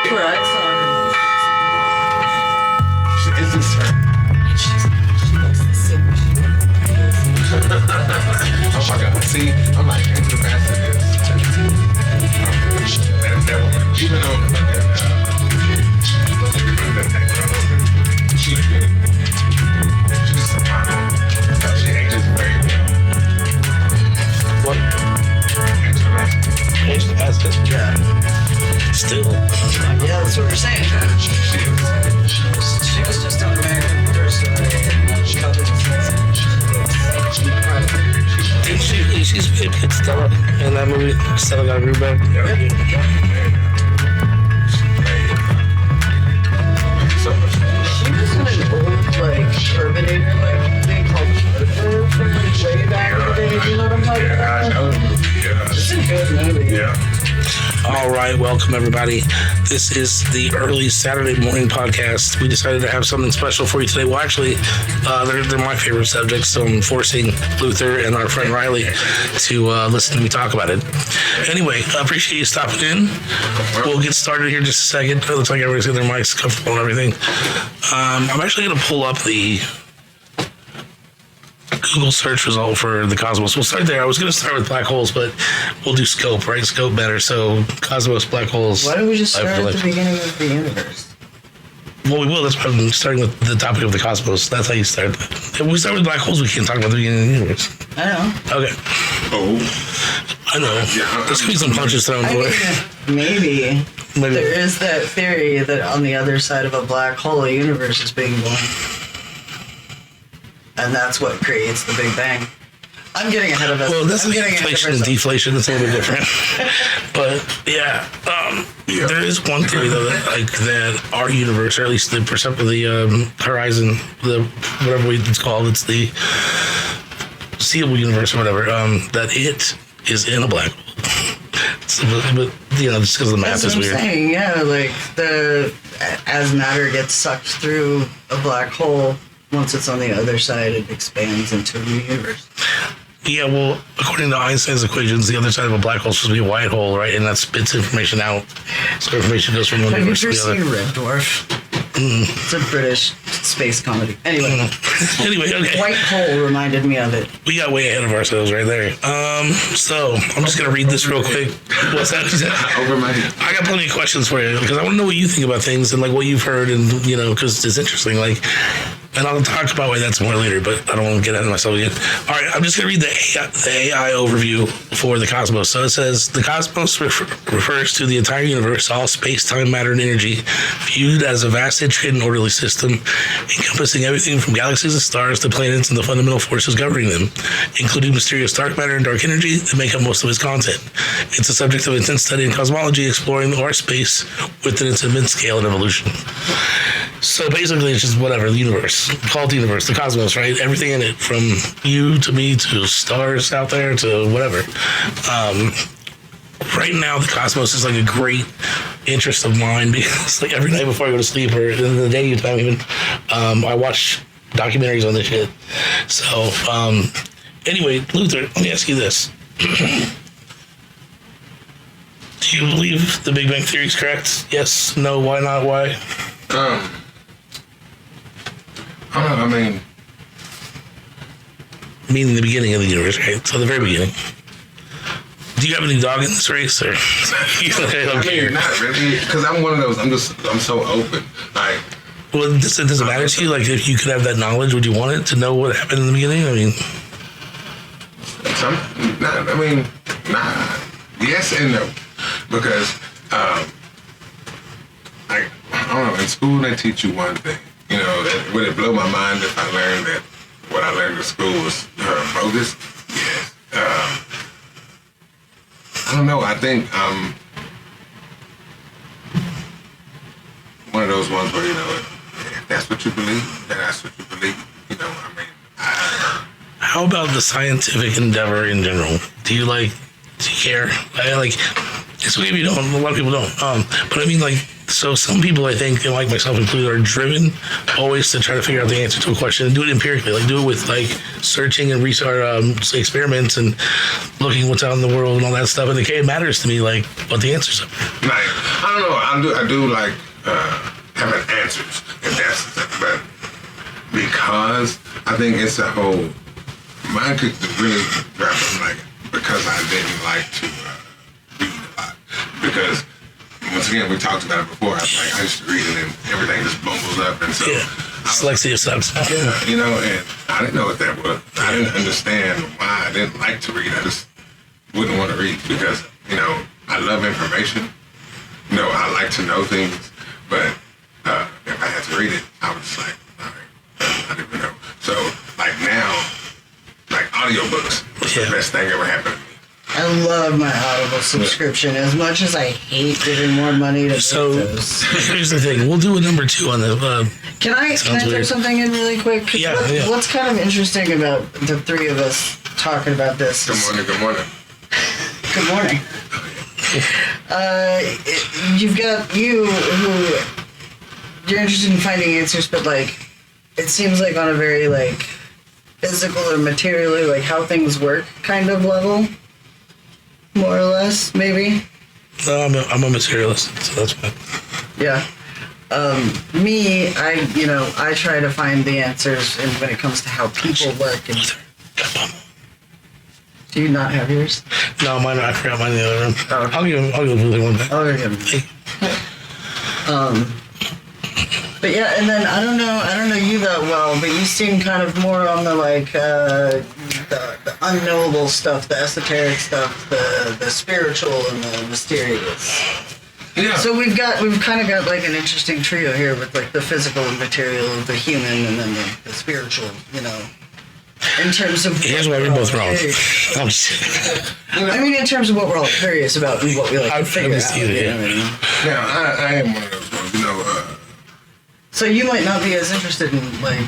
Correct. It's just her. She looks the same. Oh my God. See, I'm like, Angela Bassett is. That woman, even though she's good. She's soprano. She ages very well. What? Angela Bassett. Angela Bassett? Yeah. Still. Yeah, that's what we're saying. She was just on American Person. She covered She's good. It's Stella in that movie. Stella got a groove back. So much. She was in an old, Terminator, thing called Predator from way back in the day. You know what I'm talking Yeah, I about? know the movie. Yeah. It's a good movie. Yeah. All right, welcome everybody. This is the early Saturday morning podcast. We decided to have something special for you today. Well, actually, they're my favorite subjects, so I'm forcing Luther and our friend Riley to listen to me talk about it. Anyway, I appreciate you stopping in. We'll get started here in just a second. It looks like everybody's got their mics comfortable and everything. I'm actually going to pull up the Google search result for the cosmos. We'll start there. I was going to start with black holes, but we'll do scope, right? Scope better. So cosmos, black holes. Why don't we just start at life. the beginning of the universe? Well, we will. That's why I'm starting with the topic of the cosmos. That's how you start. If we start with black holes, we can't talk about the beginning of the universe. I know. Okay. Oh. I know. Yeah, There's going to be some punches thrown for it. Maybe. Maybe. There is that theory that on the other side of a black hole, a universe is being born. And that's what creates the Big Bang. I'm getting ahead of us. Well, that's I'm like getting ahead of inflation and ourselves. deflation. It's a little bit different. But yeah, there is one theory though that our universe, or at least the horizon, whatever it's called, it's the seeable universe or whatever, that it is in a black hole. So, but just because the math That's is what I'm weird. saying. Yeah, as matter gets sucked through a black hole, once it's on the other side, it expands into a new universe. Yeah, well, according to Einstein's equations, the other side of a black hole is supposed to be a white hole, right? And that spits information out. So information goes from one Have you universe ever to the other. seen Red Dwarf? It's a British space comedy. Anyway, Anyway, okay. White Hole reminded me of it. We got way ahead of ourselves right there. So I'm just going to read this real quick. What's that? Over my head. I got plenty of questions for you because I want to know what you think about things and like what you've heard and, because it's interesting. And I'll talk about why that's more later, but I don't want to get ahead of myself again. All right, I'm just going to read the AI overview for the cosmos. So it says, the cosmos refers to the entire universe, all space, time, matter, and energy, viewed as a vast, intricate, and orderly system, encompassing everything from galaxies and stars to planets and the fundamental forces governing them, including mysterious dark matter and dark energy that make up most of its content. It's a subject of intense study in cosmology, exploring our space within its immense scale and evolution. So basically, it's just whatever, the universe. Call it the universe, the cosmos, right? Everything in it, from you to me to stars out there to whatever. Right now, the cosmos is like a great interest of mine because like every night before I go to sleep or in the daytime even, I watch documentaries on this shit. So anyway, Luther, let me ask you this. Do you believe the Big Bang Theory is correct? Yes, no, why not, why? I mean, Meaning the beginning of the universe, right? So the very beginning. Do you have any dog in this race, or you don't care? not really, because I'm one of those. I'm so open. Like, Well, does it matter to you? Like, if you could have that knowledge, would you want it to know what happened in the beginning? I mean, yes and no, because I don't know. In school, they teach you one thing. Would it blow my mind if I learned that what I learned in school was bogus? Yes. I don't know. I think one of those ones where if that's what you believe, then that's what you believe. how about the scientific endeavor in general? Do you care? It's okay if you don't. A lot of people don't. But I mean, So some people, I think, and like myself included, are driven always to try to figure out the answer to a question and do it empirically, like do it with like searching and research, experiments and looking what's out in the world and all that stuff. And it matters to me like what the answers are. Like, I don't know. I do like having answers, and but because I think it's a whole. Mine could really grab them like because I didn't like to read a lot because. Once again, we talked about it before. I used to read it and everything just bumbles up. And so dyslexia sucks. Yeah, and I didn't know what that was. I didn't understand why I didn't like to read. I just wouldn't want to read because, I love information. I like to know things. But if I had to read it, I was just like, all right, I didn't even know. So, like now, like audiobooks was the best thing ever happened to me. I love my Audible subscription as much as I hate giving more money to those. Here's the thing. We'll do a number 2 on the... Can I throw something in really quick? Yeah, What's kind of interesting about the three of us talking about this? Good morning. Good morning. You've got you who... You're interested in finding answers, but like... It seems like on a very like... physical or materially, like how things work kind of level. More or less, maybe. No, I'm a materialist, so that's fine. Yeah. Me, I try to find the answers when it comes to how people work. And do you not have yours? No, mine. I forgot mine in the other room. Oh. I'll give him one back. I'll give him. But yeah, and then I don't know you that well, but you seem kind of more on the like the unknowable stuff, the esoteric stuff, the spiritual and the mysterious. Yeah. So we've kind of got like an interesting trio here with like the physical and material, the human, and then the spiritual. In terms of here's why we're both wrong. I mean, in terms of what we're all curious about and what we like to figure out. Now, I am one of those ones, So you might not be as interested in, like,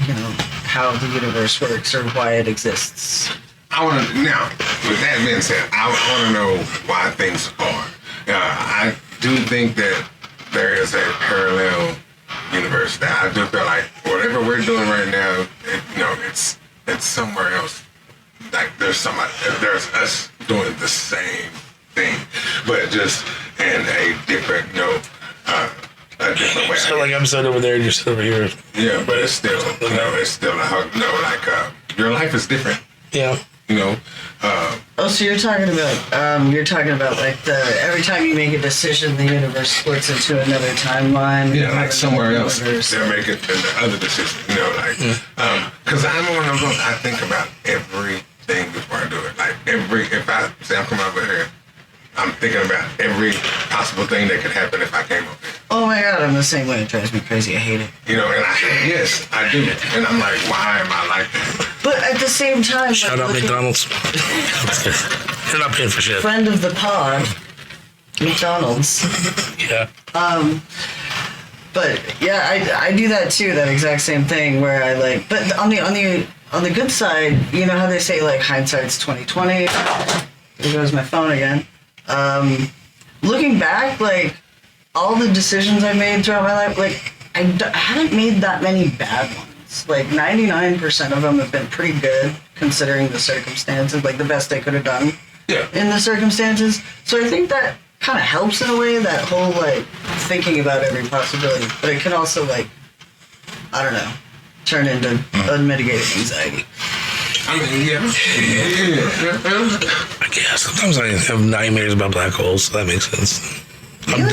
how the universe works or why it exists. Now, with that being said, I want to know why things are. I do think that there is a parallel universe that I do feel like whatever we're doing right now, it's somewhere else. Like there's us doing the same thing, but just in a different, a different way. So like I'm sitting over there and you're sitting over here. Yeah, but it's still, your life is different. Yeah. So you're talking about like every time you make a decision, the universe splits into another timeline. Yeah, like somewhere else they're making the other decision. Because I'm one of those. I think about everything before I do it. Like if I say I'm coming over here, I'm thinking about every possible thing that could happen if I came over here. Oh my God, I'm the same way. It drives me crazy. I hate it. And yes, I do. And I'm like, why am I like that? But at the same time, shout out McDonald's. You're not paying for shit. Friend of the pod, McDonald's. Yeah. But yeah, I do that too. That exact same thing where I like. But on the good side, you know how they say like hindsight's 20/20. There goes my phone again. Looking back, like all the decisions I made throughout my life, like I haven't made that many bad ones. Like 99% of them have been pretty good considering the circumstances, like the best I could have done in the circumstances. So I think that kind of helps in a way, that whole like thinking about every possibility. But it can also like, I don't know, turn into unmitigated anxiety. I mean, yeah. I guess sometimes I have nightmares about black holes, so that makes sense. Really?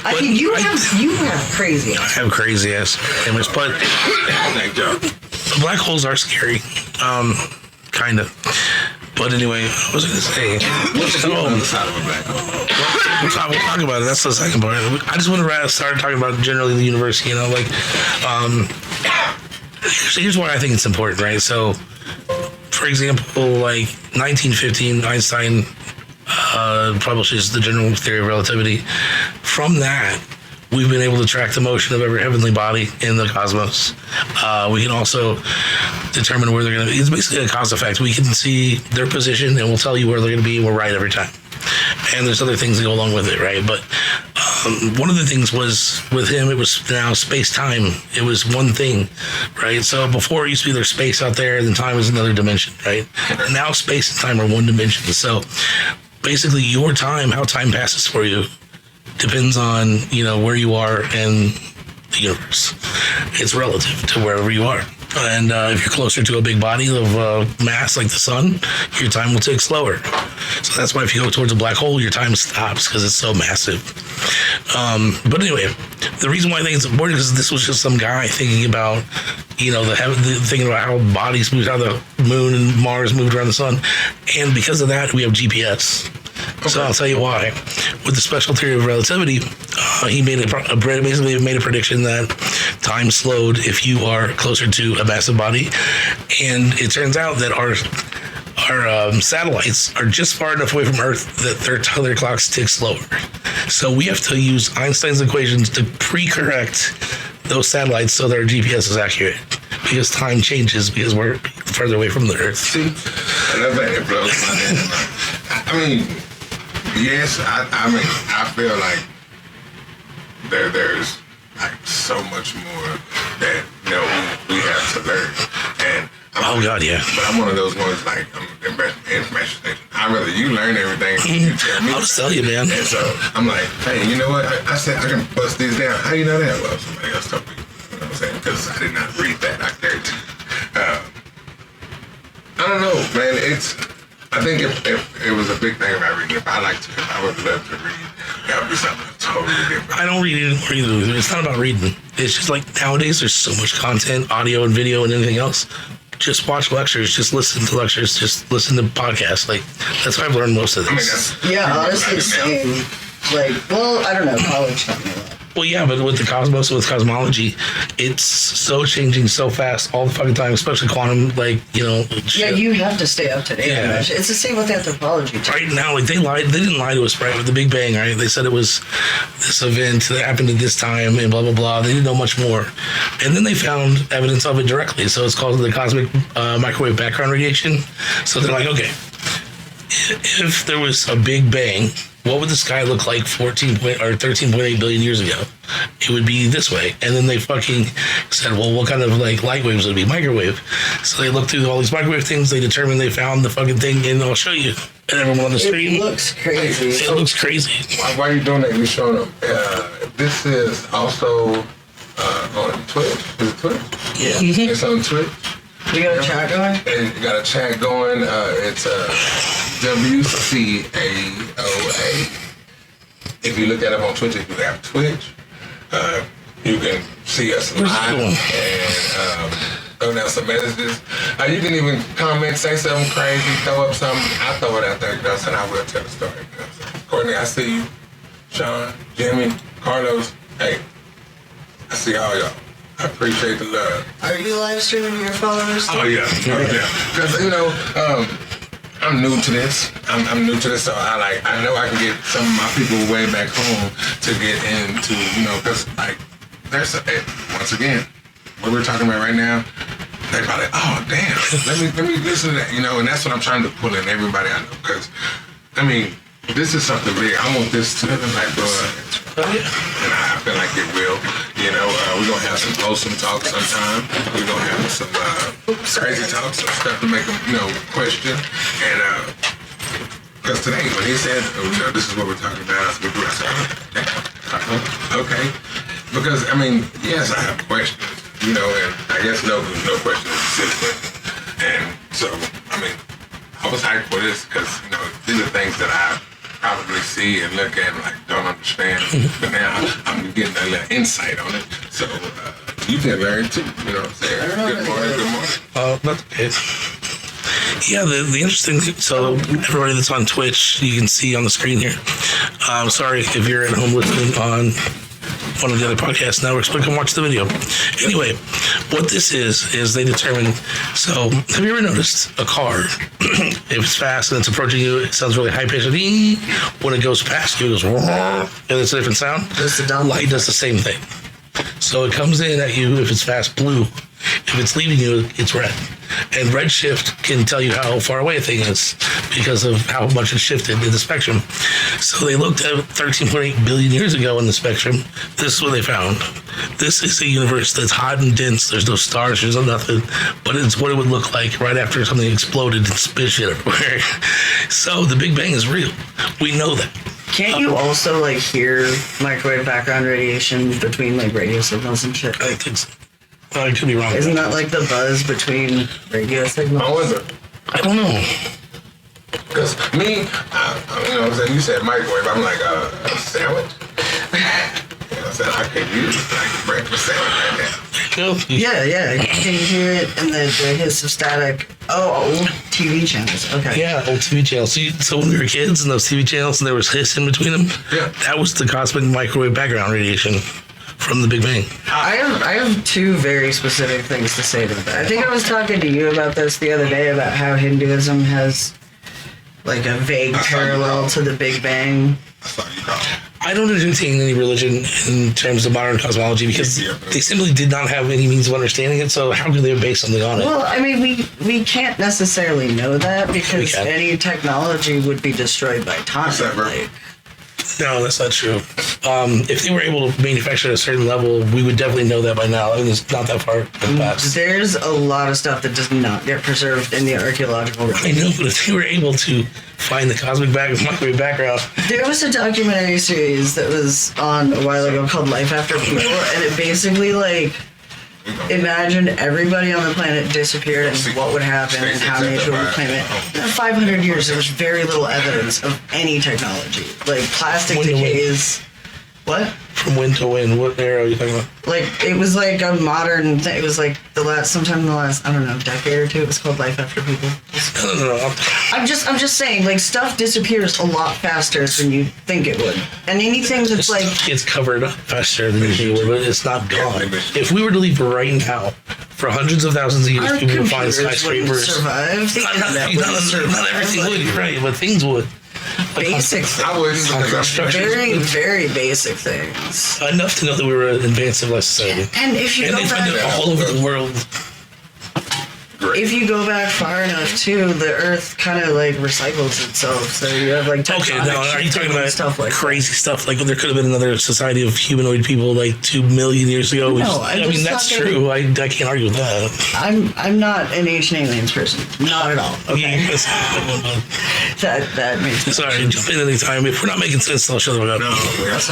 I mean, you have crazy ass. I have crazy ass nightmares, but black holes are scary, kind of. But anyway, what was I going to say? What's on the side of a black hole? We'll talk about it. That's the second part. I just want to start talking about generally the universe. Here's why I think it's important, right? So, for example, like 1915, Einstein publishes the general theory of relativity. From that, we've been able to track the motion of every heavenly body in the cosmos. We can also determine where they're going to be. It's basically a cause effect. We can see their position and we'll tell you where they're going to be, and we're right every time. And there's other things that go along with it, right? But one of the things was with him, it was now space-time. It was one thing, right? So before it used to be there's space out there, and then time is another dimension, right? Now space and time are one dimension. So basically your time, how time passes for you, depends on, where you are in the universe. It's relative to wherever you are. And if you're closer to a big body of mass like the sun, your time will tick slower. So that's why if you go towards a black hole, your time stops because it's so massive. But anyway, the reason why I think it's important is this was just some guy thinking about, thinking about how bodies moved, how the moon and Mars moved around the sun. And because of that, we have GPS. Okay. So I'll tell you why. With the special theory of relativity, he basically made a prediction that time slowed if you are closer to a massive body, and it turns out that our satellites are just far enough away from Earth that their clocks tick slower. So we have to use Einstein's equations to pre-correct those satellites so that our GPS is accurate, because time changes because we're further away from the Earth. See, I love that. It blows my head. I mean, yes, I feel like there's like so much more that we have to learn. And God, yeah. But I'm one of those ones like I'm information station. I'd rather you learn everything than you tell me. I'll just tell you, man. And so I'm like, hey, you know what? I said I can bust these down. How do you know that? Well, somebody else told me. You know what I'm saying? Because I did not read that. I guarantee you. I don't know, man. I think if it was a big thing about reading, if I would love to read, that would be something totally different. I don't read it either. It's not about reading. It's just like nowadays there's so much content, audio and video and anything else. Just watch lectures, just listen to lectures, just listen to podcasts. Like, that's how I've learned most of this. Honestly, same. I don't know, college taught me a lot. Well, yeah, but with the cosmos, with cosmology, it's so changing so fast all the fucking time, especially quantum, shit. Yeah, you have to stay up to date. Yeah. It's the same with anthropology, too. Right now, they didn't lie to us, right, with the Big Bang, right? They said it was this event that happened at this time and blah, blah, blah. They didn't know much more. And then they found evidence of it directly. So it's called the cosmic microwave background radiation. So they're like, okay, if there was a Big Bang, what would the sky look like 13.8 billion years ago? It would be this way. And then they fucking said, well, what kind of light waves would it be? Microwave. So they looked through all these microwave things. They determined they found the fucking thing, and I'll show you. And everyone on the screen. It looks crazy. It looks crazy. Why are you doing that? You're showing them. This is also on Twitch. Is it Twitch? Yeah. Mm-hmm. It's on Twitch. You got a chat going? And you got a chat going. It's WCAOA. If you look at it on Twitch, if you have Twitch, you can see us live and throw down some messages. You can even comment, say something crazy, throw up something. I throw it out there, and I will tell the story. Courtney, I see you. Sean, Jimmy, Carlos. Hey, I see all y'all. I appreciate the love. Are you live streaming your followers? Oh yeah. Because I'm new to this. I'm new to this, so I know I can get some of my people way back home to get into, because there's once again what we're talking about right now. They probably, oh damn, let me listen to that, and that's what I'm trying to pull in everybody I know, because this is something big. I want this to and I feel like it will. We're gonna have some wholesome talk sometime. We're gonna have some crazy talk, some stuff to make them, question. And because today, when he said, this is what we're talking about, I said, okay. Because yes, I have questions. And I guess no question is silly. And so, I was hyped for this because these are things that I probably see and look at and don't understand, but now I'm getting a little insight on it. So you can learn too. You know what I'm saying? Good morning. That's okay. Yeah, the interesting thing, so everybody that's on Twitch, you can see on the screen here. I'm sorry if you're at home listening on one of the other podcast networks, but come watch the video. Anyway, what this is they determine, so have you ever noticed a car, if it's fast and it's approaching you, it sounds really high-pitched, when it goes past you, it goes, and it's a different sound? Light does the same thing. So it comes in at you, if it's fast, blue. If it's leaving you, it's red. And redshift can tell you how far away a thing is because of how much it shifted in the spectrum. So they looked at 13.8 billion years ago in the spectrum. This is what they found. This is a universe that's hot and dense. There's no stars, there's no nothing, but it's what it would look like right after something exploded and spit shit everywhere. So the Big Bang is real. We know that. Can't you also like hear microwave background radiation between like radio signals and shit? I think so. I could be wrong. Isn't that like the buzz between radio signals? How is it? I don't know. Because me, you know what I'm saying? You said microwave. I'm like, a sandwich? You know what I'm saying? I could use like breakfast sandwich right now. Yeah. Can you hear it in the hiss of static? Oh, old TV channels. Okay. Yeah, old TV channels. So when we were kids and those TV channels and there was hiss in between them, that was the cosmic microwave background radiation from the Big Bang. I have two very specific things to say to that. I think I was talking to you about this the other day about how Hinduism has like a vague parallel to the Big Bang. I don't entertain any religion in terms of modern cosmology because they simply did not have any means of understanding it. So how could they base something on it? Well, I mean, we can't necessarily know that because any technology would be destroyed by time. No, that's not true. If they were able to manufacture at a certain level, we would definitely know that by now. I mean, it's not that far past. There's a lot of stuff that does not get preserved in the archaeological record. I know, but if they were able to find the cosmic microwave background. There was a documentary series that was on a while ago called Life After People, and it basically, like, imagined everybody on the planet disappeared and what would happen and how nature would claim it. In 500 years, there was very little evidence of any technology. Like, plastic decays. What? From when to when? What era are you talking about? Like, it was like a modern thing. It was like sometime in the last, I don't know, decade or two. It was called Life After People. No. I'm just saying, like, stuff disappears a lot faster than you think it would. And anything that's like... It's covered up faster than you think it would, but it's not gone. If we were to leave right now, for hundreds of thousands of years, people would find skyscrapers. Survive. Not everything would, you're right, but things would. Basic things. I wouldn't. Very, very basic things. Enough to know that we were an advanced civilized society. And if you and go they find it all over the world. If you go back far enough, too, the Earth kind of like recycles itself. So you have like are you talking about stuff like crazy stuff? Like there could have been another society of humanoid people like 2 million years ago. No, I mean that's true. I can't argue with that. I'm not an ancient aliens person. Not at all. Okay. that makes sense. Sorry, jump in anytime. If we're not making sense, I'll shut the fuck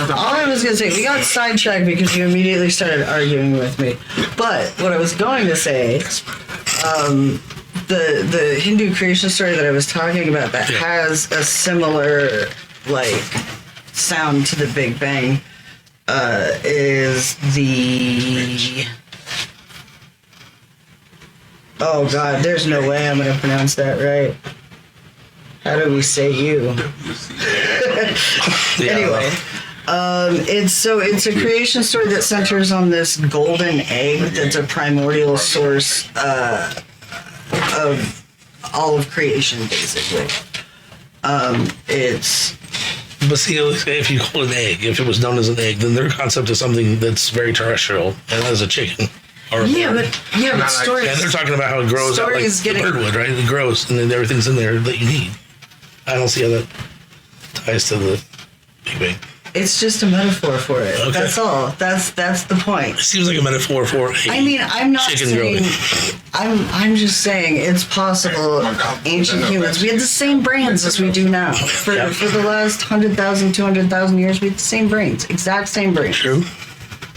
up. All I was gonna say, we got sidetracked because you immediately started arguing with me. But what I was going to say. The Hindu creation story that I was talking about that has a similar like sound to the Big Bang is the oh god, there's no way I'm gonna pronounce that right. How do we say you? Anyway. It's a creation story that centers on this golden egg that's a primordial source of all of creation, basically. But see, if you call it an egg, if it was known as an egg, then their concept is something that's very terrestrial, and that is a chicken. Or but stories. And they're talking about how it grows out like birdwood, right? It grows, and then everything's in there that you need. I don't see how that ties to the Big Bang. It's just a metaphor for it. Okay. That's all. That's the point. It seems like a metaphor for I'm not chicken saying growing. I'm just saying it's possible ancient humans, we had the same brains as we do now. For the last 100,000, 200,000 years, we had the same brains. Exact same brains. True.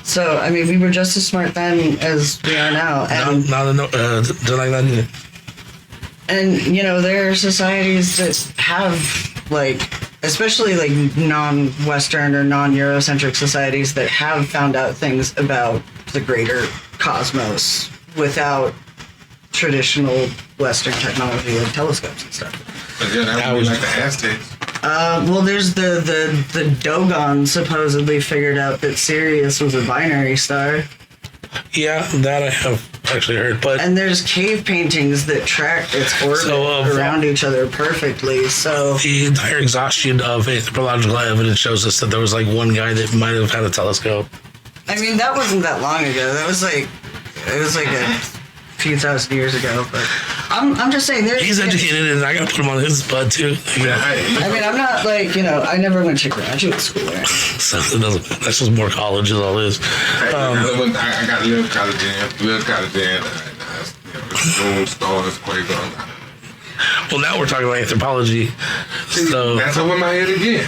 So, I mean, we were just as smart then as we are now. And denying that either. And, you know, there are societies that have, like, especially like non-Western or non-Eurocentric societies that have found out things about the greater cosmos without traditional Western technology like telescopes and stuff. But yeah, that would be like the Aztecs. Well, there's the Dogon supposedly figured out that Sirius was a binary star. Yeah, that I have actually heard, and there's cave paintings that track its orbit around each other perfectly. So the entire exhaustion of anthropological evidence shows us that there was like one guy that might have had a telescope. I mean, that wasn't that long ago. It was like few thousand years ago. But I'm just saying there's. He's educated, and I gotta put him on his butt too. Yeah. I mean, I'm not like I never went to graduate school or anything. So it doesn't. That's just more college is all it is. I got little college in. Moon, stars, Quavo. Well, now we're talking about anthropology. So that's over my head again.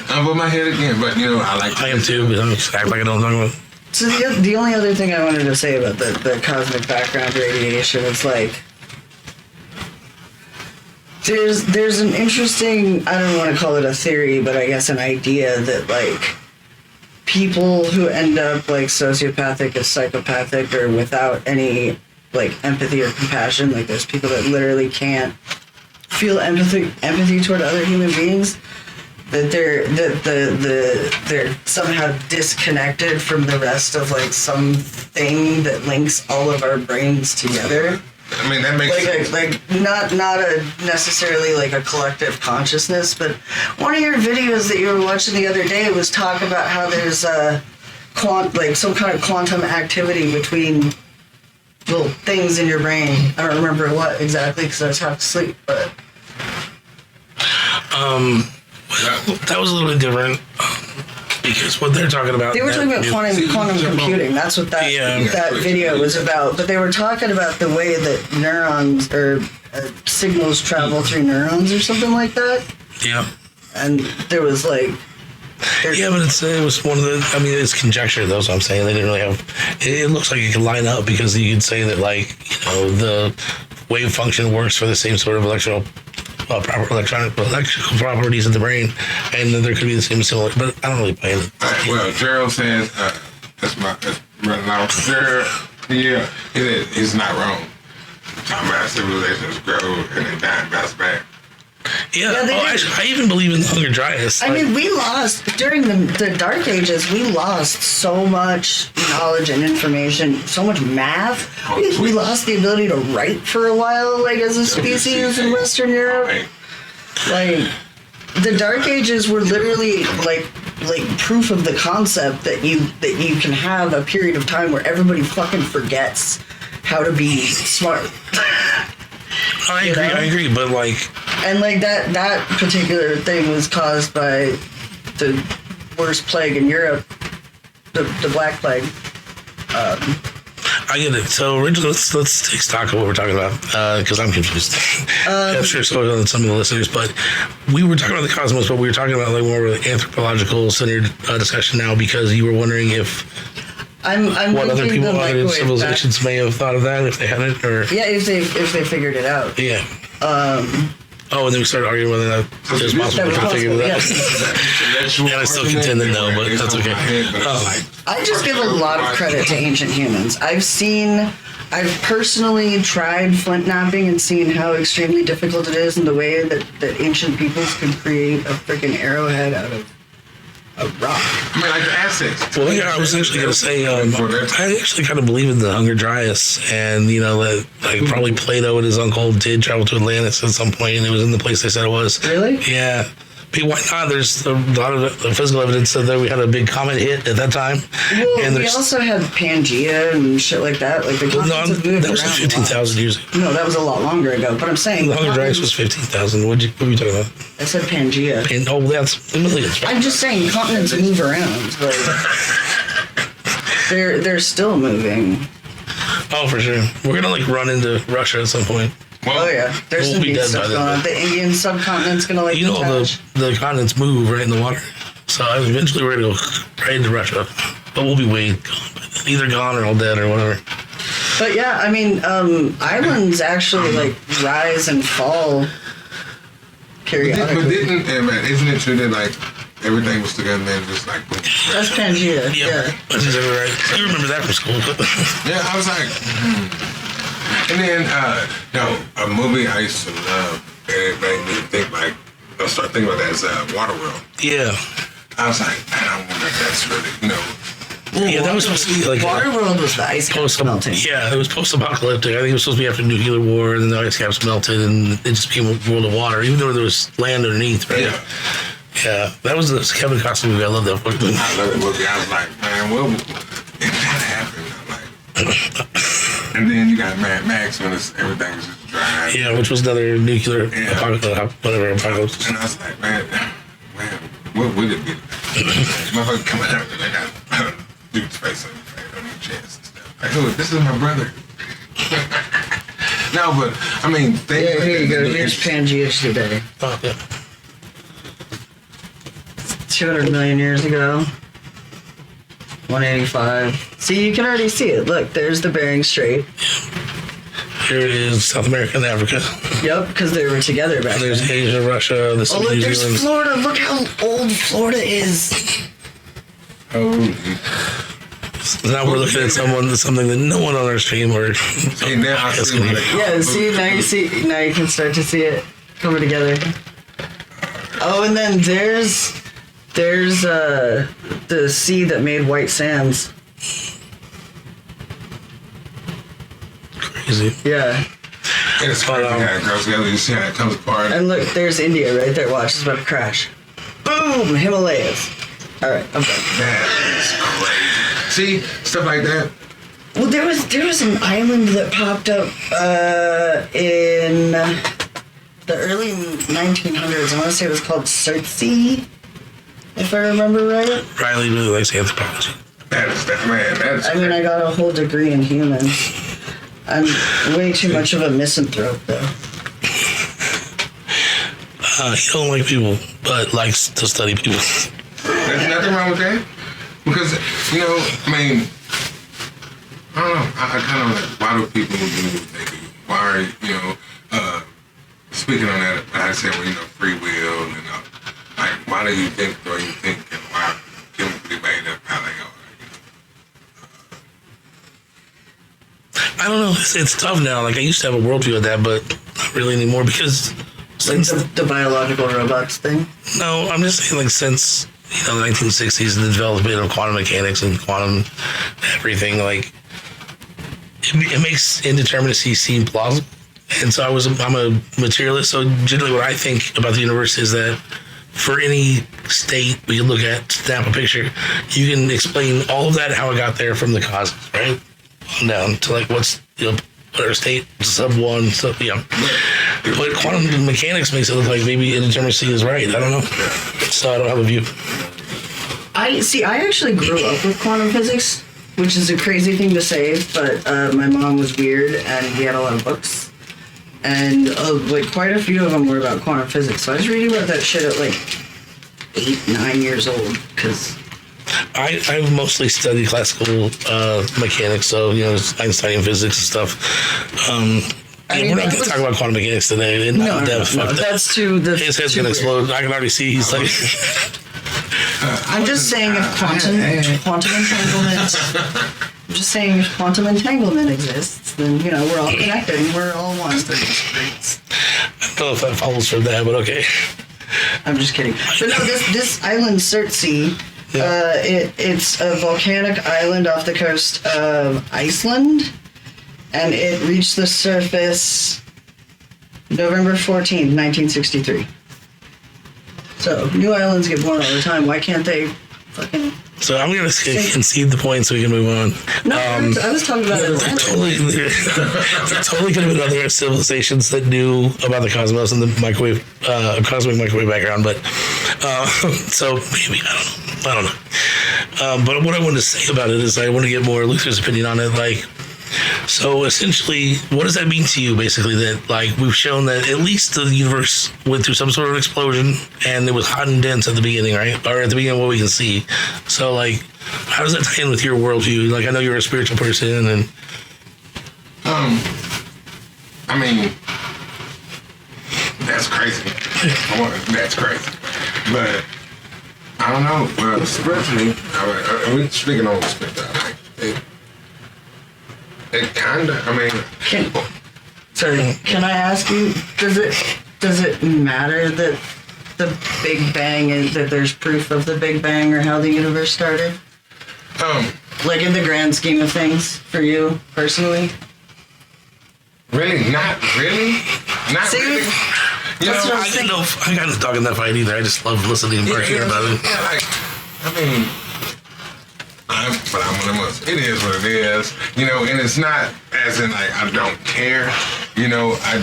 But I like. I am too, but I'm just act like I don't know what I'm talking about. So the only other thing I wanted to say about the cosmic background radiation is like there's an interesting, I don't want to call it a theory, but I guess an idea that like people who end up like sociopathic or psychopathic or without any like empathy or compassion, like there's people that literally can't feel empathy toward other human beings, that they're somehow disconnected from the rest of like something that links all of our brains together. I mean, that makes sense. Like not a necessarily like a collective consciousness, but one of your videos that you were watching the other day was talk about how there's some kind of quantum activity between little things in your brain. I don't remember what exactly because I was half asleep, but that was a little bit different because what they're talking about. They were talking about quantum computing. That's what that video was about. But they were talking about the way that neurons or signals travel through neurons or something like that. Yeah. And there was like. Yeah, but it was one of the. I mean, it's conjecture. That's what I'm saying. They didn't really have. It looks like it could line up because you could say that the wave function works for the same sort of electrical properties of the brain, and there could be the same similar. But I don't really buy it. Well, Gerald says that's running out. Gerald, yeah, he's not wrong. Talking about civilizations grow and they die and bounce back. Yeah, I even believe in the Hunger Dryas. I mean, we lost, during the Dark Ages, we lost so much knowledge and information, so much math. We lost the ability to write for a while, like, as a species in Western Europe. Like, the Dark Ages were literally, like proof of the concept that you can have a period of time where everybody fucking forgets how to be smart. I agree, but like... And like that particular thing was caused by the worst plague in Europe, the Black Plague. I get it. So originally, let's take stock of what we're talking about because I'm confused. I'm sure so are some of the listeners, but we were talking about the cosmos, but we were talking about like more of an anthropological centered discussion now because you were wondering if. I'm what other people, other civilizations back. may have thought of that if they had it, or if they figured it out. Yeah. And then we started arguing whether that it was possible to figure it out. Yes. And I still contend that no, but that's okay. I just give a lot of credit to ancient humans. I've personally tried flint knapping and seen how extremely difficult it is, and the way that ancient peoples can create a freaking arrowhead out of a rock. I mean, like the Aztecs. Well, yeah, I was actually going to say, I actually kind of believe in the Hunger Dryas, and that like probably Plato and his uncle did travel to Atlantis at some point, and it was in the place they said it was. Really? Yeah. But why not? There's a lot of physical evidence that we had a big comet hit at that time. Well, and we also had Pangea and shit like that. Like the continents have moved that was 15,000 years ago. No, that was a lot longer ago. But I'm saying the Hunger Dryas was 15,000. What were you talking about? I said Pangea. That's millions. Right? I'm just saying continents move around. Like, they're still moving. Oh, for sure. We're gonna like run into Russia at some point. Well, yeah, there's some deep stuff going on. The Indian subcontinent's gonna like. The continents move right in the water, so eventually we're gonna go right into Russia, but we'll be way gone, either gone or all dead or whatever. But yeah, I mean, islands actually like rise and fall periodically. But isn't it true that like everything was together and then just like boom? That's Pangea. Yeah, that's exactly right. You remember that from school? Yeah, I was like. And then, a movie I used to love, and it made me think like, I started thinking about that as Waterworld. Yeah. I was like, man, I wonder if that's really, Yeah, that was supposed to be like Waterworld was the ice caps melting. Yeah, it was post-apocalyptic. I think it was supposed to be after nuclear war, and then the ice caps melted, and it just became a world of water, even though there was land underneath, right? Yeah. Yeah, that was the Kevin Costner movie. I love that fucking movie. I love that movie. I was like, man, well, if that happened, I'm like... And then you got Mad Max when everything is just dry. Yeah, which was another nuclear apocalypse. And I was like, man, what would it be? Motherfucker coming out and I got dude's face on your chest and stuff. Like, oh, this is my brother. No, but I mean, here you go. Here's Pangea's today. Oh, yeah. 200 million years ago. 185. See, you can already see it. Look, there's the Bering Strait. Here it is, South America and Africa. Yep, because they were together back There's then. Asia, Russia, Oh, look, New there's Zealand. Florida. Look how old Florida is. Oh, Now we're looking at something that no one on our stream or see, now I see what they Yeah, see, now you can start to see it coming together. Oh, and then there's the sea that made white sands. crazy. Yeah. It's crazy how it goes together. You see how it comes apart. And look, there's India right there. Watch, it's about to crash. Boom! Himalayas. All right, I'm done. That is crazy. See, stuff like that. Well, there was an island that popped up in the early 1900s. I want to say it was called Surtsey, if I remember right. Riley really likes anthropology. That's I mean, I got a whole degree in humans. I'm way too much of a misanthrope, though. He don't like people, but likes to study people. There's nothing wrong with that. Because, you know, I mean, I don't know. I kind of like, why do people do what they do? Why are, you know, speaking on that, I said, well, you know, free will and, like, why do you think the way you think and why chemically made up how they are? I don't know. It's tough now. Like, I used to have a worldview of that, but not really anymore because Like since... the biological robots thing. No, I'm just saying, like, since, you know, the 1960s, the development of quantum mechanics and quantum everything, like, it makes indeterminacy seem plausible. And so I'm a materialist, so generally what I think about the universe is that for any state we can look at, snap a picture, you can explain all of that, how it got there from the cosmos, right? On down to, like, what's, you know, whatever state, sub one, sub, yeah. But quantum mechanics makes it look like maybe indeterminacy is right. I don't know. So I don't have a view. I actually grew up with quantum physics, which is a crazy thing to say, but my mom was weird and we had a lot of books. And like quite a few of them were about quantum physics. So I was reading about that shit at like 8, 9 years old, because I've mostly studied classical mechanics, so, you know, Einsteinian physics and stuff. We're not going to talk about quantum mechanics today. No, that's too the. His head's going to explode. I can already see he's like... I'm just saying if quantum entanglement. I'm just saying if quantum entanglement exists, then, you know, we're all connected and we're all one. I don't know if that follows from that, but okay. I'm just kidding. But no, this island, Surtsey, it's a volcanic island off the coast of Iceland, and it reached the surface November 14th, 1963. So, new islands get born all the time. Why can't they fucking... So I'm going to concede the point so we can move on. No, I was talking about there totally could have been other civilizations that knew about the cosmos and the microwave, cosmic microwave background, but so maybe I don't know. But what I wanted to say about it is I want to get more Luther's opinion on it. Like, so essentially, what does that mean to you? Basically, that like we've shown that at least the universe went through some sort of explosion and it was hot and dense at the beginning, right? Or at the beginning, what we can see. So, like, how does that tie in with your worldview? Like, I know you're a spiritual person, and I mean, that's crazy. That's crazy, but I don't know. Well, spiritually, we're speaking on spiritual. Like, it kind of. I mean, can I ask you? Does it matter that the Big Bang is that there's proof of the Big Bang or how the universe started? Like in the grand scheme of things, for you personally? Really, not really, not See, really. You that's know, what I I got no dog in that fight either. I just love listening and hearing about it. Yeah, like, I mean, but I'm one of us. It is what it is, you know, and it's not as in like I don't care. You know, I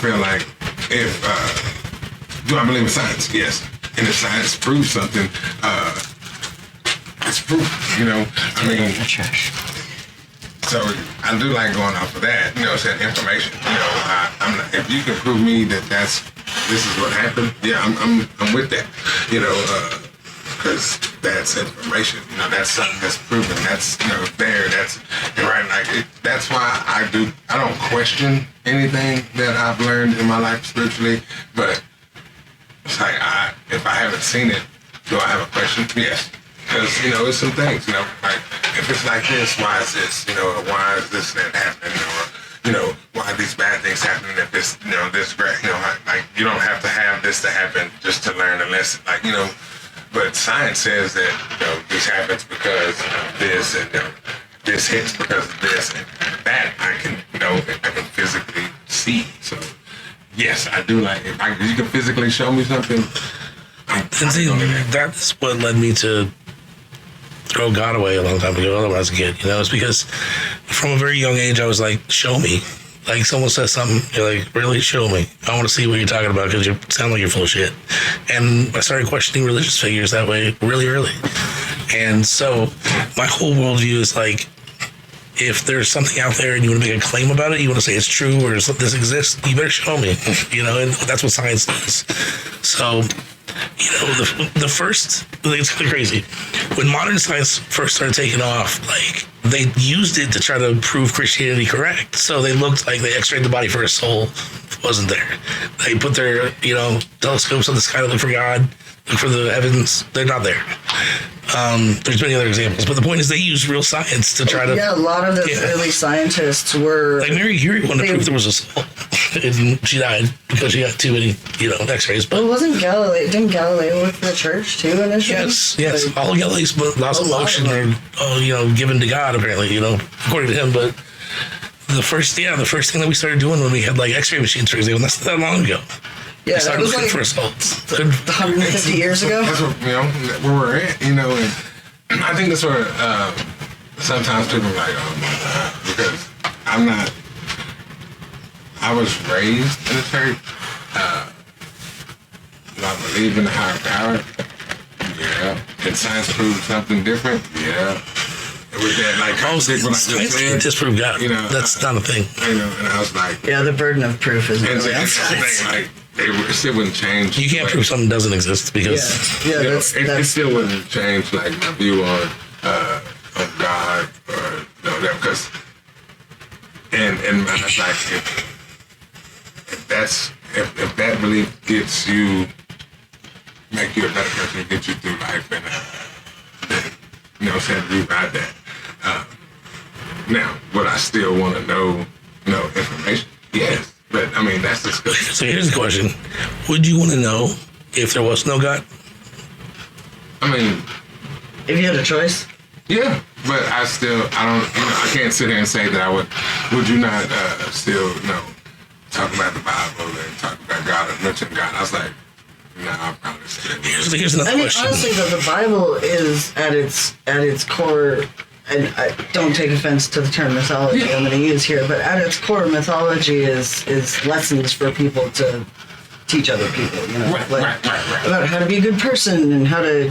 feel like if do I believe in science? Yes. And if science proves something, it's proof. You know, I mean. So I do like going off of that, you know, saying information. You know, I'm not, if you can prove me that this is what happened, yeah, I'm with that. You know, because that's information. You know, that's something that's proven. That's there. That's right. Like that's why I don't question anything that I've learned in my life spiritually. But it's like if I haven't seen it, do I have a question? Yes. Because, it's some things, like, if it's like this, why is this, or why is this and that happening, or, why are these bad things happening if it's, this great, like, you don't have to have this to happen just to learn a lesson, like, but science says that, this happens because of this, and, this hits because of this, and that I can, I can physically see, so, yes, I do like, if you can physically show me something, and see, that's what led me to throw God away a long time ago when I was a kid. It's because from a very young age I was like, show me. Like someone says something, you're like, really, show me. I want to see what you're talking about because you sound like you're full of shit. And I started questioning religious figures that way really early. And so my whole worldview is like, if there's something out there and you want to make a claim about it, you want to say it's true or this exists, you better show me. And that's what science does. So the first, it's kind of crazy. When modern science first started taking off, like, they used it to try to prove Christianity correct. So they looked like they x-rayed the body for a soul. Wasn't there. They put their, telescopes on the sky to look for God, look for the heavens. They're not there. There's many other examples, but the point is they use real science to try to... Yeah, a lot of those early scientists were... Like Mary Curie wanted to prove there was a soul. And she died because she got too many, x-rays. But didn't Galileo work for the church too initially? Yes. Like, all of Galileo's laws of motion are, given to God apparently, according to him. But the first thing that we started doing when we had like x-ray machines, for example, that's not that long ago. Yeah, we started looking like for results. 150 years ago? That's what, where we're at, and I think that's where sometimes people are like, oh my God, because I was raised in the church. I believe in the higher power. Yeah. Can science prove something different? Yeah. With that, like, science can't disprove God. That's not a thing. And I was like, yeah, the burden of proof is really on science. Like, it still wouldn't change. You can't prove something doesn't exist because it still wouldn't change like my view on God or that because and it's like if that belief gets you, make you a better person, get you through life, and then saying you ride that. Now, would I still want to know information? Yes. But, that's the skill. So here's the question. Would you want to know if there was no God? If you had a choice? Yeah. But I I can't sit here and say that I would. Would you not still, talk about the Bible and talk about God and mention God? I was like, no, I'm probably still. Here's another question. Honestly, the Bible is at its core... And I don't take offense to the term mythology I'm going to use here, but at its core, mythology is lessons for people to teach other people, right. About how to be a good person and how to,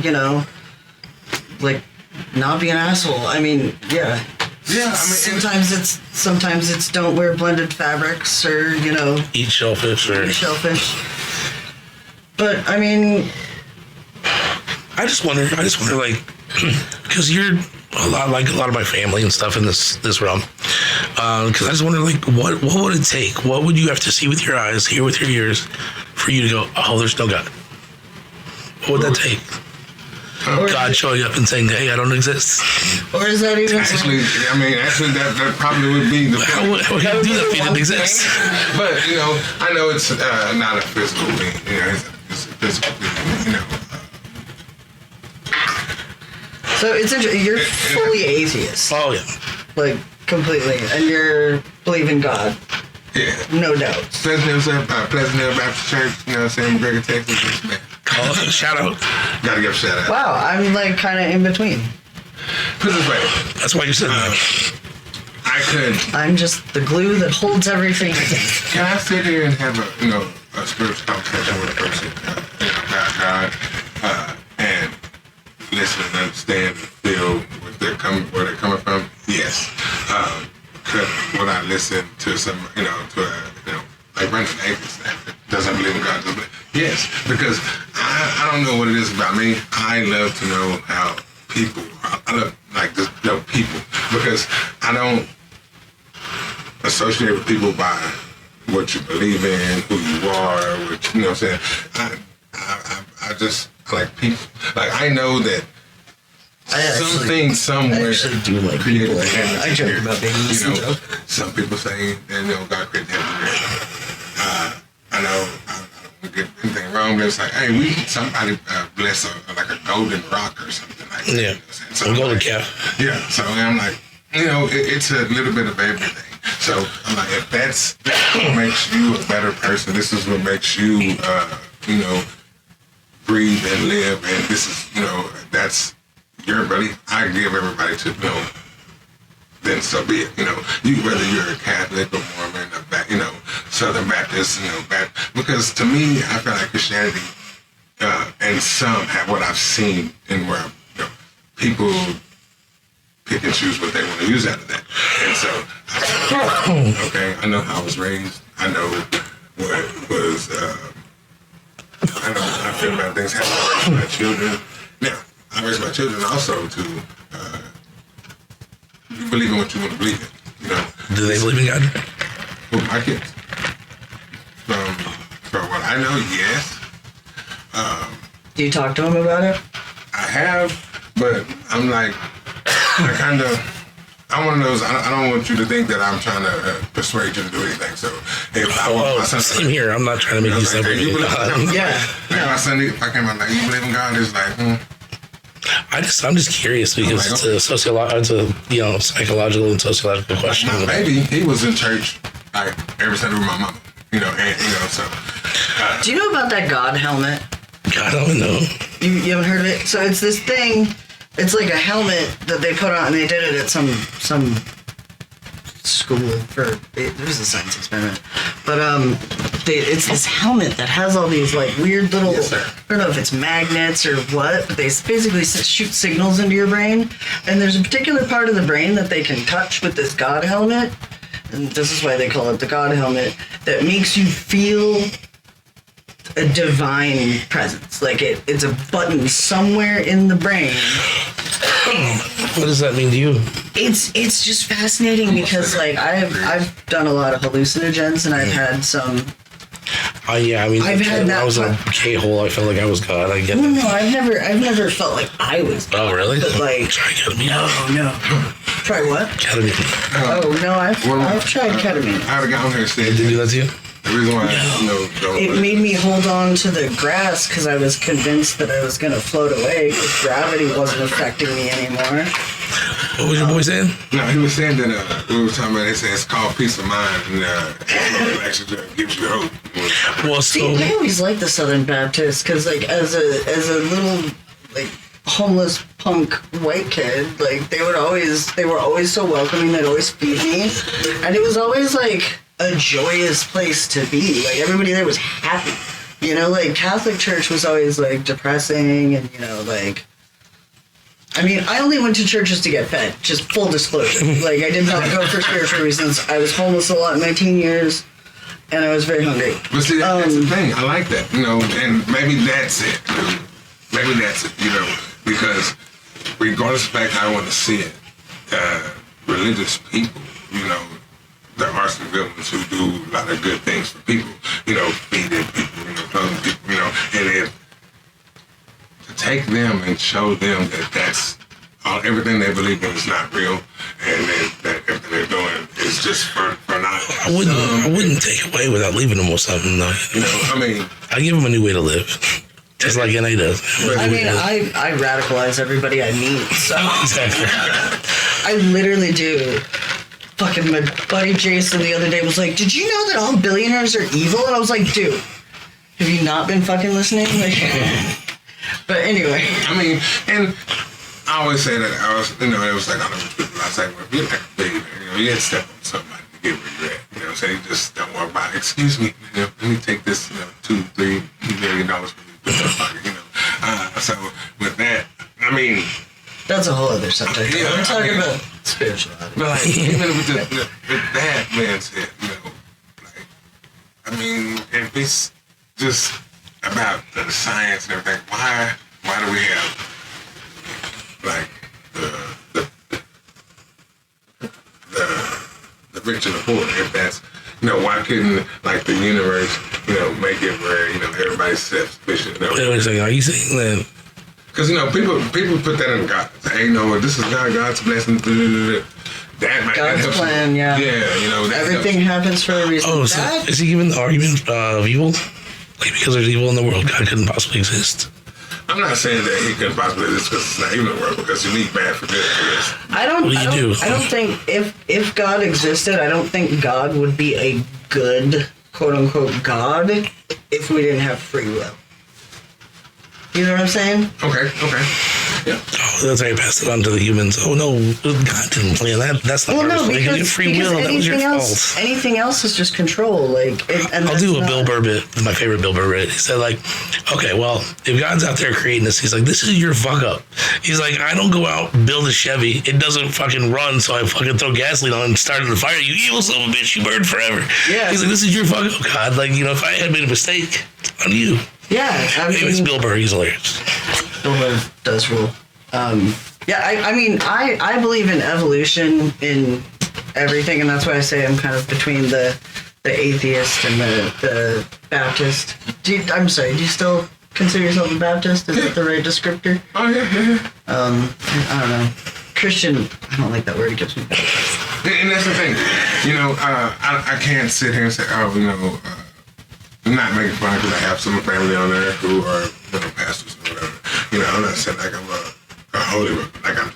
not be an asshole. Yeah. Yeah, sometimes it's don't wear blended fabrics or, eat shellfish. But, I just wonder, like, because you're a lot of my family and stuff in this realm. Because I just wonder, like, what would it take? What would you have to see with your eyes, hear with your ears, for you to go, oh, there's no God? What would that take? God showing up and saying, hey, I don't exist. Or is that even... Actually, that probably would be the... How would you do that if you didn't exist? But, I know it's not a physical thing. It's a physical thing, So it's interesting. You're fully atheist. Oh, yeah. Like, completely. And you're believing God. Yeah. No doubts. Pleasant Hill Baptist Church, McGregor, Texas. Man. Oh, shout out. Gotta give a shout out. Wow, I'm like kind of in between. Put it this way. That's why you said that. I I could. I'm just the glue that holds everything. Can I sit here and have a spiritual conversation with a person, about God, and listen and understand and feel where they're coming from? Yes. Would I listen to some, like Brendan Davis that doesn't believe in God? Yes, because I don't know what it is about me. I love to know how people. I love to know people because I don't associate with people by what you believe in, who you are, what you know what I'm saying. I just like people. Like I know that something somewhere. I actually do like people. I joke about being some people say that God created heaven and earth. I know I don't get anything wrong, but it's like, hey, somebody bless like a golden rock or something like that. Yeah, So a golden calf. Yeah, so I'm like, it's a little bit of everything. So I'm like, if that's what makes you a better person, this is what makes you, breathe and live, and this is, that's your belief. I give everybody to know. Then so be it. Whether you're a Catholic or Mormon or Southern Baptist, because to me, I feel like Christianity, and some have what I've seen and where people pick and choose what they want to use out of that. And so, okay, I know how I was raised. I know what was. I know I feel about things happening to my children. Now, I raise my children also to. You believe in what you want to believe in, Do they believe in God? Well, my kids. From what I know, yes. Do you talk to them about it? I have, but I'm like, I'm one of those, I don't want you to think that I'm trying to persuade you to do anything. So if I want my son same here. I'm not trying to make you separate. My son, if I came out like, you believe in God? It's like, I'm just curious because it's a psychological and sociological question. My baby, he was in church like every Sunday with my mama, so. Do you know about that God helmet? God, I don't know. You haven't heard of it? So it's this thing. It's like a helmet that they put on, and they did it at some school it was a science experiment. But it's this helmet that has all these like weird little, I don't know if it's magnets or what, but they basically shoot signals into your brain. And there's a particular part of the brain that they can touch with this God helmet, and this is why they call it the God helmet, that makes you feel a divine presence. Like it's a button somewhere in the brain. What does that mean to you? It's just fascinating because like I've done a lot of hallucinogens and I've had some. I've had that. I was a K-hole. I felt like I was God. I get. No, I've never felt like I was God. Oh, really? But like, try ketamine. No. Try what? Ketamine. No, I've tried ketamine. I would have got on here and said, did they do that to you? The reason why don't. It made me hold on to the grass because I was convinced that I was going to float away because gravity wasn't affecting me anymore. What was your boy saying? No, he was saying that we were talking about. They said it's called peace of mind, and it actually gives you hope. Well, see, I always liked the Southern Baptists because, like, as a little like homeless punk white kid, like they were always so welcoming. They'd always feed me, and it was always like a joyous place to be. Like everybody there was happy. Like Catholic church was always like depressing and like. I mean, I only went to churches to get fed, just full disclosure. Like, I did not go for spiritual reasons. I was homeless a lot in my teen years, and I was very hungry. But see, that's the thing. I like that, and maybe that's it. Maybe that's it, because regardless of the fact how I want to see it, religious people, there are some good ones who do a lot of good things for people, feeding people, clothing people, and if take them and show them that that's everything they believe in is not real, and that everything they're doing is just for not. I wouldn't take away without leaving them with something, though. I give them a new way to live, just like NA does. I mean, I radicalize everybody I meet, so Exactly. I literally do. Fucking my buddy Jason the other day was like, "Did you know that all billionaires are evil?" And I was like, "Dude, have you not been fucking listening?" Like. But anyway. I mean, and I always say that it was like, I don't know people outside, well, if you're like a billionaire, you had to step on somebody to get where you're at. You know what I'm saying? You just don't walk by, excuse me, let me take this, $2-3 million from you, put that pocket, So with that, I mean, that's a whole other subject. Yeah, We're talking about spirituality. but like, even with that mindset, if it's just about the science and everything, why do we have like the rich and the poor? If that's why couldn't like the universe make it where everybody's self-sufficient? Wait a second, are you saying that? Because people put that in God. Hey, this is God's blessing. That might God's help plan, yeah. Yeah, everything happens for a reason. Oh, so is he giving the argument of evil? Like, because there's evil in the world, God couldn't possibly exist. I'm not saying that he couldn't possibly exist because it's not evil in the world, because you need bad for good, I guess. I don't think if God existed, I don't think God would be a good, quote unquote, God if we didn't have free will. You know what I'm saying? Okay. Yeah. Oh, that's how you pass it on to the humans. Oh no, God didn't plan that. That's not because free will. That was your fault. Anything else is just control. I'll do a Bill Burr bit. My favorite Bill Burr bit. He said okay, well, if God's out there creating this, he's like, this is your fuck up. He's like, I don't go out and build a Chevy. It doesn't fucking run, so I fucking throw gasoline on and start the fire. You evil son of a bitch, you burn forever. Yeah. He's like, this is your fuck up, God. If I had made a mistake, it's on you. Yeah. It's Bill Burr. He's hilarious. Bill Burr does rule. I believe in evolution in everything, and that's why I say I'm kind of between the atheist and the Baptist. Do you still consider yourself a Baptist? Is that the right descriptor? Oh, yeah. I don't know. Christian, I don't like that word. It gives me bad. And that's the thing. I can't sit here and say, I'm not making fun because I have some family on there who are pastors or whatever. I'm not saying like I'm a holy, like I'm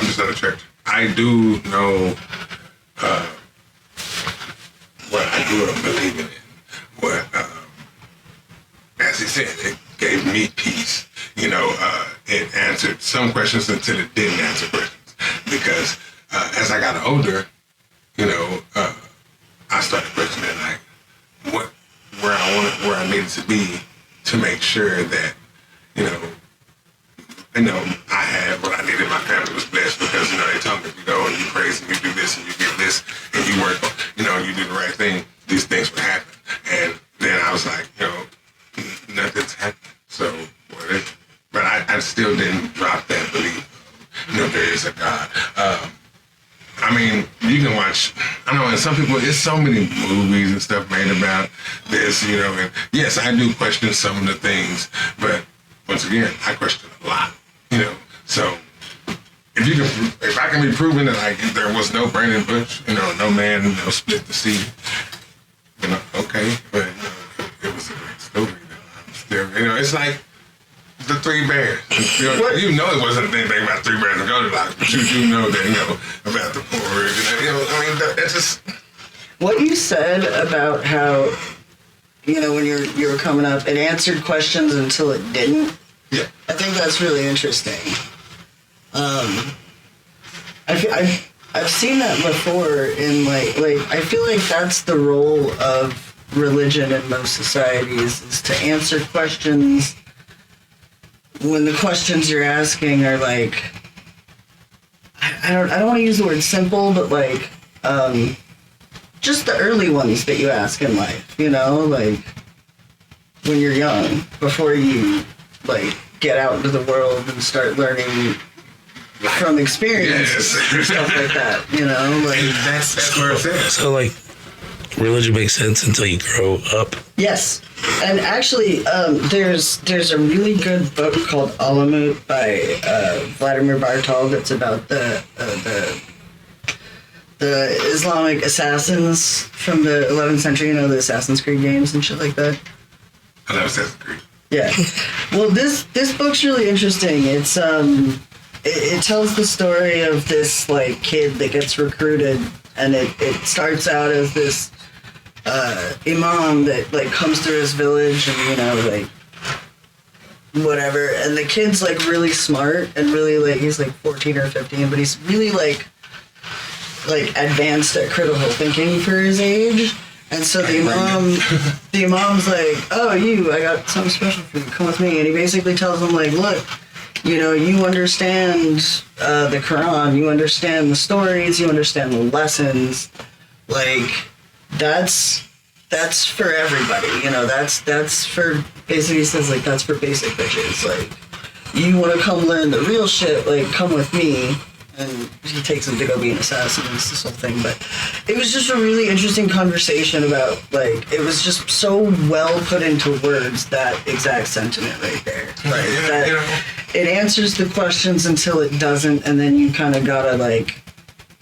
just at a church. I do know what I grew up believing in. What, as he said, it gave me peace. It answered some questions until it didn't answer questions. Because as I got older, I started questioning where I needed to be to make sure that, I had what I needed. My family was blessed because, they told me if you go and you praise and you do this and you give this and you work, and you do the right thing, these things would happen. And then I was like, nothing's happened. So, but I still didn't drop that belief. There is a God. You can watch, and some people, there's so many movies and stuff made about this, and yes, I do question some of the things, but once again, I question a lot, so if I can be proven that there was no burning bush, no man, split the sea, okay, but it was a great story, I'm still, it's like the Three Bears. It wasn't anything about Three Bears and Goldilocks, but you do know that, about the poor. That's just... What you said about how, when you were coming up, it answered questions until it didn't. Yeah. I think that's really interesting. I've seen that before in I feel like that's the role of religion in most societies, is to answer questions when the questions you're asking are I don't want to use the word simple, but just the early ones that you ask in life, when you're young, before you get out into the world and start learning from experience, stuff like that, That's where it's at. So religion makes sense until you grow up. Yes. And actually, there's a really good book called Alamut by Vladimir Bartol that's about the Islamic assassins from the 11th century, the Assassin's Creed games and shit like that. I love Assassin's Creed. Yeah. Well, this book's really interesting. It's it tells the story of this kid that gets recruited, and it starts out as this imam that comes through his village and whatever, and the kid's like really smart and really like he's like 14 or 15, but he's really like advanced at critical thinking for his age. And so the mom's like, oh, I got something special for you, come with me. And he basically tells him like, look, you know, you understand the Quran, you understand the stories, you understand the lessons, like that's for everybody, you know, that's for, basically he says like, that's for basic bitches, like, you want to come learn the real shit, like, come with me. And he takes him to go be an assassin and this whole thing. But it was just a really interesting conversation about, like, it was just so well put into words, that exact sentiment right there. Like, that it answers the questions until it doesn't, and then you kind of gotta, like,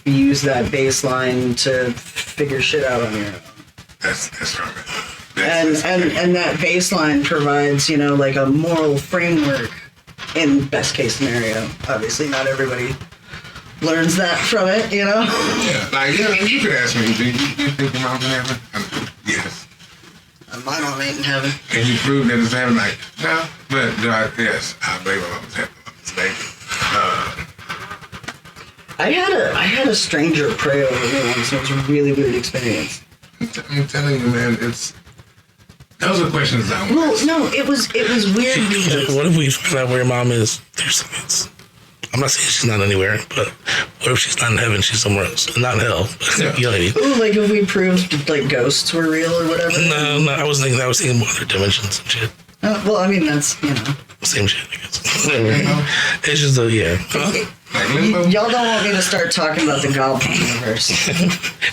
use that baseline to figure shit out on your own. That's right. And that baseline provides, you know, like a moral framework in best case scenario. Obviously, not everybody learns that from it, you know? Yeah, like, yeah, you could ask me, do you think your mom's in heaven? Yes. My mom ain't in heaven. And you prove that it's heaven? Like, no, but yes, I believe my mom's heaven. I had a stranger pray over me once. It was a really weird experience. I'm telling you, man, those are questions I want. Well, no, it was weird because... What if we find out where your mom is? I'm not saying she's not anywhere, but what if she's not in heaven, she's somewhere else? Not in hell, but you know what I mean? Ooh, like if we proved like ghosts were real or whatever? No, I was thinking other dimensions and shit. Well, I mean, that's, you know. Same shit, I guess. It's just Y'all don't want me to start talking about the Goblin universe.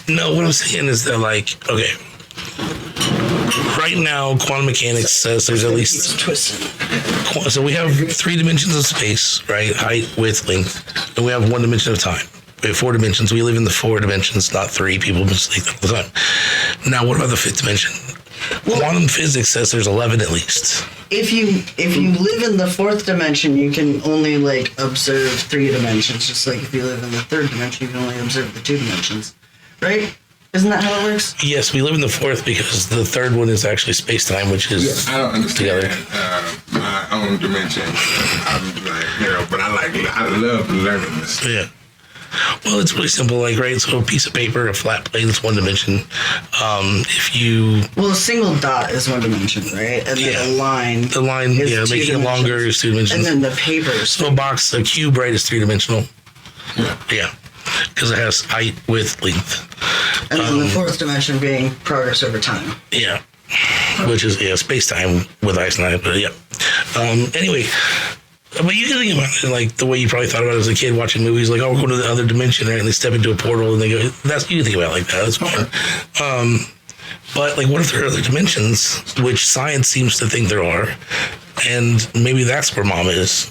No, what I'm saying is that, like, okay. Right now, quantum mechanics says there's at least... So we have 3 dimensions of space, right? Height, width, length. And we have 1 dimension of time. We have 4 dimensions. We live in the 4 dimensions, not 3. People mistake that all the time. Now, what about the 5th dimension? Well, quantum physics says there's 11 at least. If you live in the 4th dimension, you can only, like, observe 3 dimensions. Just like if you live in the 3rd dimension, you can only observe the 2 dimensions. Right? Isn't that how it works? Yes, we live in the 4th because the 3rd one is actually space-time, which is I don't understand together. My own dimension. I'm like, you know, but I love learning this. Yeah. Well, it's really simple, like, right? So a piece of paper, a flat plate, it's 1 dimension. Well, a single dot is 1 dimension, right? And then a line. The line, is making it longer is 2 dimensions. And then the paper. So a cube, right, is 3-dimensional. Yeah. Because it has height, width, length. And then the 4th dimension being progress over time. Yeah. Which is, space-time with Einstein, but yeah. Anyway, but you can think about it like the way you probably thought about it as a kid watching movies, like, oh, we're going to the other dimension, right? And they step into a portal and they go, you can think about it like that. That's fine. But, like, what if there are other dimensions, which science seems to think there are? And maybe that's where Mom is,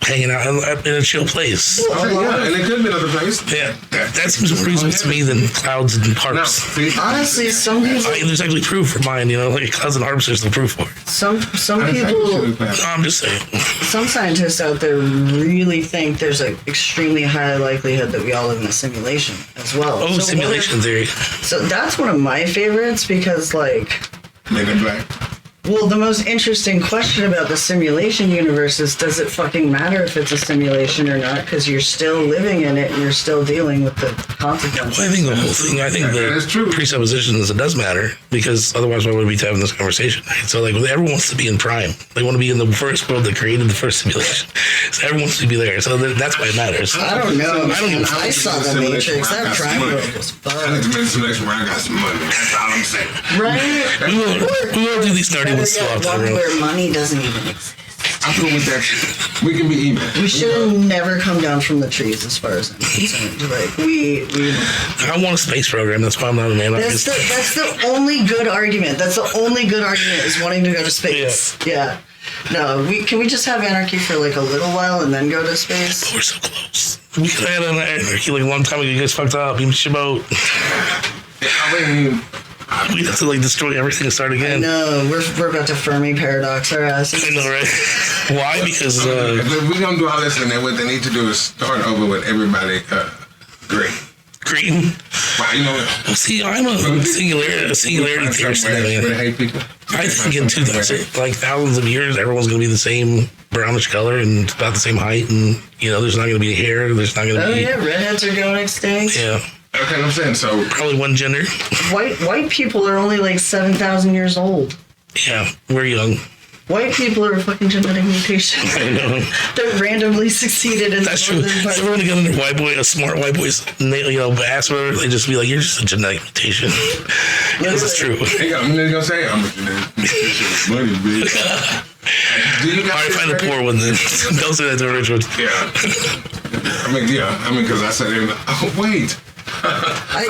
hanging out in a chill place. Yeah, and it could be another place. Yeah, that seems more reasonable to me than clouds and harps. Honestly, some people... there's actually proof for mine, like clouds and harps, there's no proof for it. Some people... No, I'm just saying. Some scientists out there really think there's an extremely high likelihood that we all live in a simulation as well. Oh, simulation theory. So that's one of my favorites because, like... Men in Black. Well, the most interesting question about the simulation universe is, does it fucking matter if it's a simulation or not? Because you're still living in it and you're still dealing with the consequences. Well, I think the presupposition is it does matter, because otherwise why would we be having this conversation? Right? So, like, everyone wants to be in Prime. They want to be in the first world that created the first simulation. So everyone wants to be there. So that's why it matters. I don't know. I saw the Matrix. That Prime world was fun. I live in a simulation where I got some money. That's all I'm saying. Right? We will do these nerdy ones still off one where money doesn't even exist. I'm cool with that shit. We can be even. We should have never come down from the trees, as far as I'm concerned. Like, I want a space program. That's why I'm not an anarchist. That's the only good argument. That's the only good argument, is wanting to go to space. Yeah. No, can we just have anarchy for like a little while and then go to space? We're so close. We could have had anarchy like a long time ago. You guys fucked up. You missed your boat. We'd have to destroy everything and start again. No, we're about to Fermi paradox our asses. I know, right? Why? Because if we're gonna do all this, and then what they need to do is start over with everybody green. Well, see, I'm a singularity theorist. I hate people. I think in 2000, like thousands of years, everyone's going to be the same brownish color and about the same height, and there's not going to be hair. There's not going to be. Oh yeah, redheads are going extinct. Yeah. Okay, I'm saying so. Probably one gender. White people are only like 7,000 years old. Yeah, we're young. White people are a fucking genetic mutation. I know. That randomly succeeded in That's true. Everyone to get under white boy, a smart white boy's, ass whatever, they just be like, "You're just a genetic mutation." Yes, it's true. Hey, I'm gonna say I'm a genetic mutation. Money, bitch. All right, find the poor one then. Don't say that to the rich one. Yeah. I mean, because I said, oh wait. I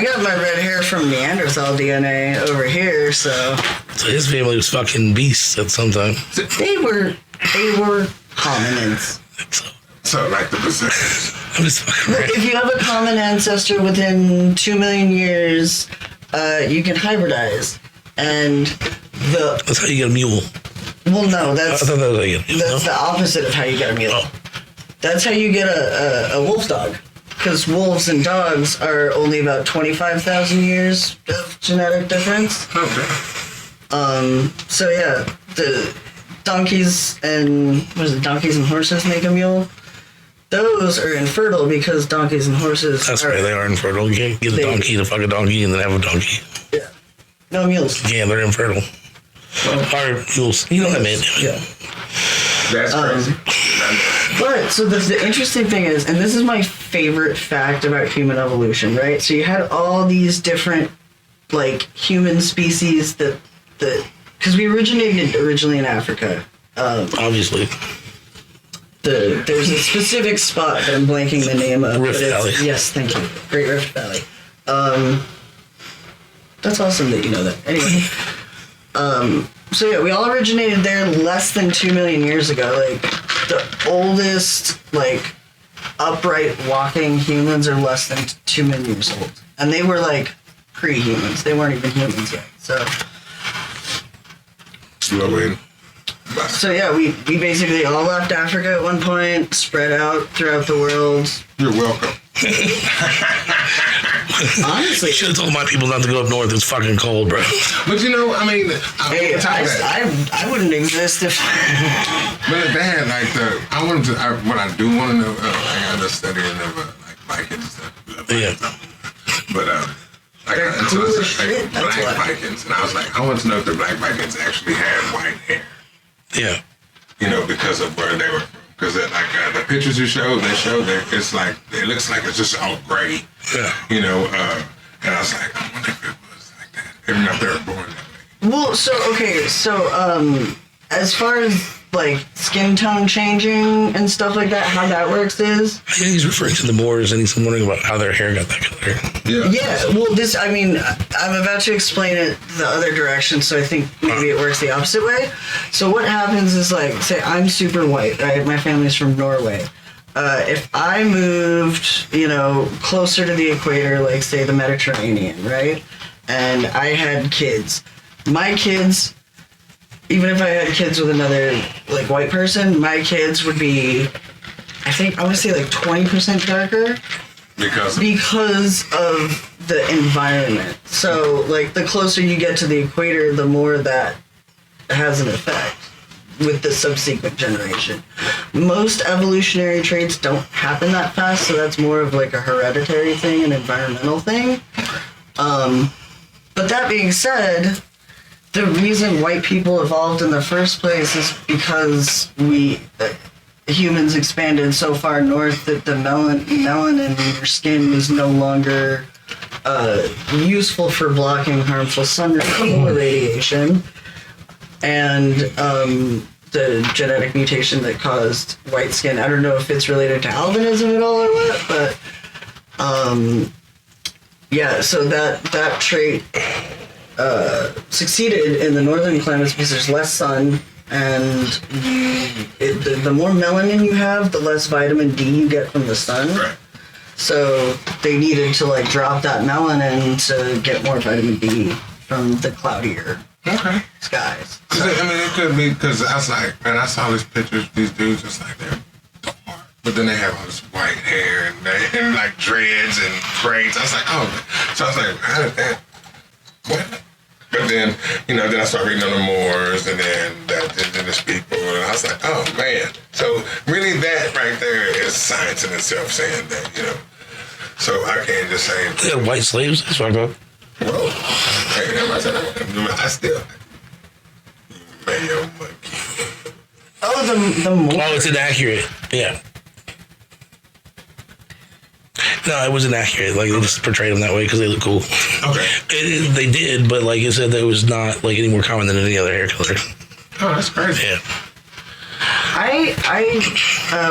got my red hair from Neanderthal DNA over here, so his family was fucking beasts at some time. they were hominins. So like the percentage. I'm just fucking right. If you have a common ancestor within 2 million years, you can hybridize, and that's how you get a mule. well, no, that's I thought that was how you get a mule. that's the opposite of how you get a mule. Oh. That's how you get a wolf dog. Because wolves and dogs are only about 25,000 years of genetic difference. Okay. So yeah, the donkeys and horses make a mule. Those are infertile because donkeys and horses. That's right, they are infertile. You can't get a donkey to fuck a donkey and then have a donkey. Yeah. No mules. Yeah, they're infertile. Or mules. You know what I mean? Yeah. That's crazy. But so the interesting thing is, and this is my favorite fact about human evolution, right? So you had all these different like human species that because we originated originally in Africa. Obviously. There's a specific spot that I'm blanking the name of. Rift Valley. Yes, thank you. Great Rift Valley. That's awesome that you know that. Anyway. So yeah, we all originated there less than 2 million years ago. Like the oldest, like upright walking humans are less than 2 million years old, and they were like pre-humans. They weren't even humans yet. So yeah, we basically all left Africa at one point, spread out throughout the world. You're welcome. Honestly, You should have told my people not to go up north. It's fucking cold, bro. But I wouldn't exist if. But if they had like what I do want to know, I got to study like Vikings stuff. Yeah. But I got into like black Vikings, and I was like, I want to know if the black Vikings actually had white hair. Yeah. Because of where they were from. Because the pictures you showed, that it's like it looks like it's just all gray. Yeah. And I was like, I wonder if it was like that. Even if they were born that way. Well, as far as like skin tone changing and stuff like that, how that works is. I think he's referring to the Moors, and he's wondering about how their hair got that color. Yeah. Well, I'm about to explain it the other direction, so I think maybe it works the opposite way. So what happens is, like, say I'm super white, right? My family's from Norway. If I moved, closer to the equator, like say the Mediterranean, right? And I had kids. My kids, even if I had kids with another like white person, my kids would be, I want to say like 20% darker. Because of the environment. So like the closer you get to the equator, the more that has an effect with the subsequent generation. Most evolutionary traits don't happen that fast, so that's more of like a hereditary thing, an environmental thing. But that being said, the reason white people evolved in the first place is because humans expanded so far north that the melanin in your skin was no longer useful for blocking harmful sun radiation. And the genetic mutation that caused white skin, I don't know if it's related to albinism at all or what, but so that trait succeeded in the northern climates because there's less sun, and the more melanin you have, the less vitamin D you get from the sun. Right. So they needed to like drop that melanin to get more vitamin D from the cloudier skies. It could be because I was like, man, I saw these pictures, these dudes, it's like they're dark, but then they have all this white hair and like dreads and braids. I was like, oh, so I was like, how did that? What? But then, then I started reading on the Moors and then the indigenous people. And I was like, oh, man. So really that right there is science in itself saying that, So I can't just say... They had white slaves? That's fucked up. Whoa. Hey, I still... Mayo monkey. Oh, the Moors. Oh, it's inaccurate. Yeah. No, it was inaccurate. Like, they just portrayed them that way because they look cool. Okay. They did, but like I said, that was not like any more common than any other hair color. Oh, that's crazy. Yeah. I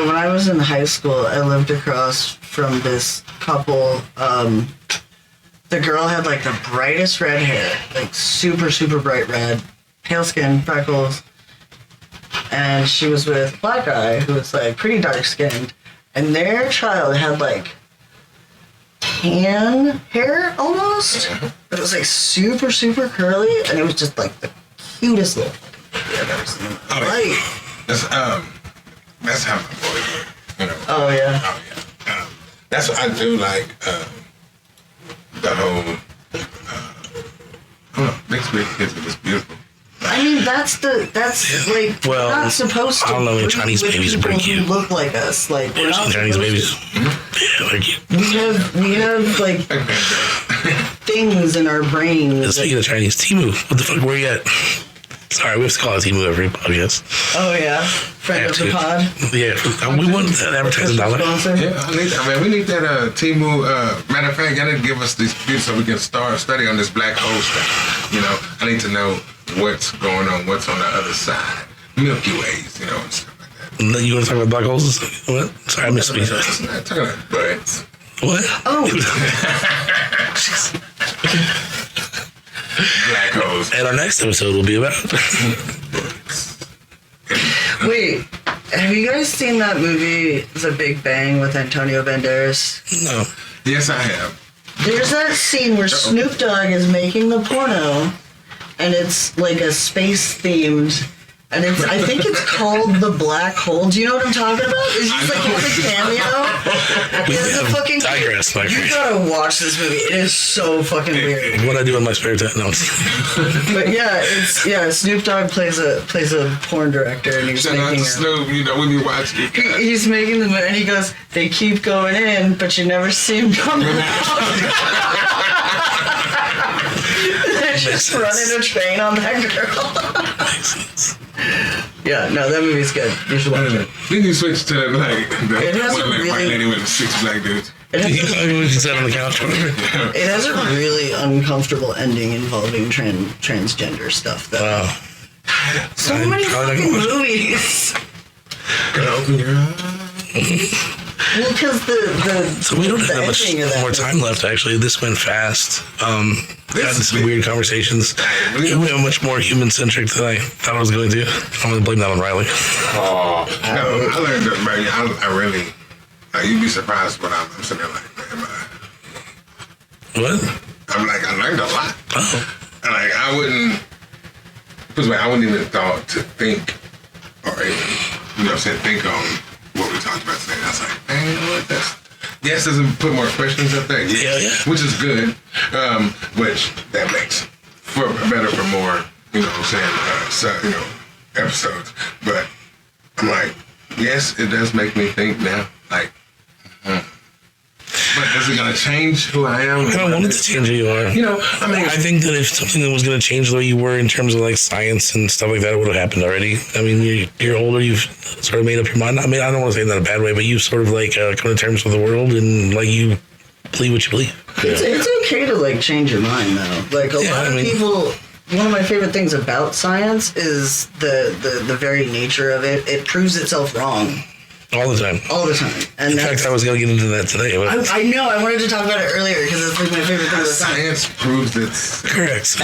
when I was in high school, I lived across from this couple. The girl had like the brightest red hair, like super, super bright red, pale skin, freckles. And she was with a black guy who was like pretty dark skinned. And their child had like tan hair almost. But it was like super, super curly. And it was just like the cutest little baby I've ever seen in my life. That's how my boys were, Oh, yeah. Oh, yeah. That's what I do like, the whole, mixed breed kids are just beautiful. I mean, that's like, Well, we're not supposed to I don't know, breed Chinese with babies are pretty people who cute. look like us. Like, we're not Chinese supposed babies. to. Yeah, they're cute. We have like things in our brains. Speaking of Chinese, Temu, what the fuck, where you at? Sorry, we have to call it Temu every podcast. Oh yeah, friend of the pod. Yeah, we want that advertising dollar. Sponsor. Yeah, I need that, man. We need that Temu. Matter of fact, y'all need to give us these views so we can start study on this black hole stuff. I need to know what's going on, what's on the other side. Milky Ways, and stuff like that. You want to talk about black holes and stuff? What? Sorry, I missed me. I'm not talking about butts. What? Oh. Black holes. And our next episode will be about. Wait, have you guys seen that movie, The Big Bang, with Antonio Banderas? No. Yes, I have. There's that scene where Snoop Dogg is making the porno, and it's like a space themed, and I think it's called The Black Hole. Do you know what I'm talking about? It's just like it's a cameo. It's a fucking digress, my You friend. gotta watch this movie. It is so fucking weird. What I do in my spare time? No. But yeah, Snoop Dogg plays a porn director, and he's Shout out making to Snoop, when you watch it. he's making them, and he goes, they keep going in, but you never see them coming out. They're just running a train on that girl. Makes sense. Yeah, no, that movie's good. You should watch it. Then you switch to It has a one white really- lady with 6 black dudes. It has, We can sit on the couch. it has a really uncomfortable ending involving transgender stuff, though. Wow. So many fucking movies. Open your eyes. Well, because the So we don't have the that much ending of that more movie- time left, actually. This went fast. We had some weird conversations. We went much more human-centric than I thought I was going to. I'm going to blame that on Riley. Oh, no, I learned that, man. I really, you'd be surprised when I'm sitting there like, man, What? I'm like, I learned a lot. Oh. And like, I wouldn't even thought to think or even, think on what we talked about today. I was like, man, yes, doesn't put more questions up there. Yeah. Which is good. Which that makes for better for more, episodes. But I'm like, yes, it does make me think now. Like, but is it gonna change who I am? I don't want it to change who you are. I think that if something that was going to change the way you were in terms of like science and stuff like that, it would have happened already. I mean, you're older, you've sort of made up your mind. I mean, I don't want to say that in a bad way, but you sort of like come to terms with the world and like you believe what you believe. It's okay to like change your mind though. Like a lot of people. One of my favorite things about science is the very nature of it. It proves itself wrong All the time. all the time. And In fact, I was going to get into that today. But I know. I wanted to talk about it earlier because it's like my favorite thing about science. Science proves it's correct.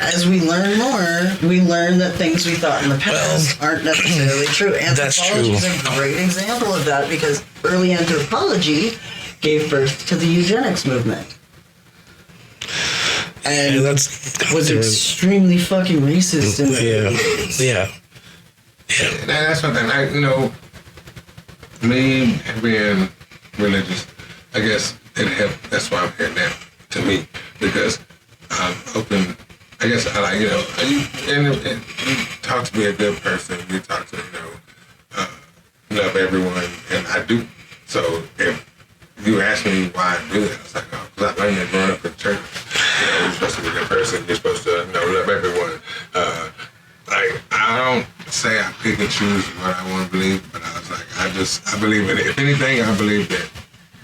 As we learn more, we learn that things we thought in the past aren't necessarily true. That's Anthropology is a great example of that because early anthropology gave birth to the eugenics movement. And that's was extremely fucking racist. Yeah. that's one thing. Me being religious, I guess it helped. That's why I'm here now. To me, because I'm open. I guess I like, and you talk to be a good person. You talk to, love everyone, and I do. So if you ask me why I do that, I was like, oh, because I learned that growing up in church. You're supposed to be a good person. You're supposed to, love everyone. I don't say I pick and choose what I want to believe, but I was like, I believe in it. If anything, I believe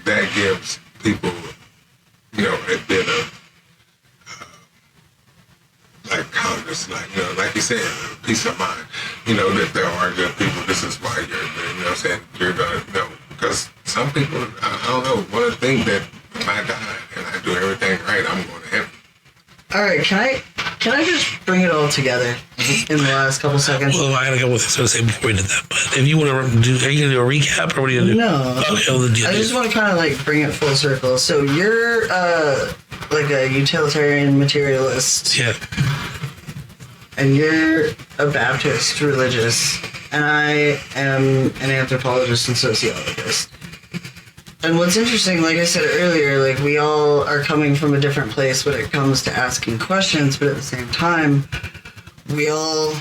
that gives people, a bit of, calmness, like you said, peace of mind. That there are good people. This is why you're good. You know what I'm saying? You're going to, because some people, I don't know, want to think that if I die and I do everything right, I'm going to heaven. All right, can I just bring it all together in the last couple seconds? Well, I got a couple things to say before we did that. But if you want to do, are you going to do a recap or what are you going to do? No. Okay, well, then I just want to kind of bring it full circle. So you're like a utilitarian materialist. Yeah. And you're a Baptist religious, and I am an anthropologist and sociologist. And what's interesting, like I said earlier, we all are coming from a different place when it comes to asking questions, but at the same time, we all,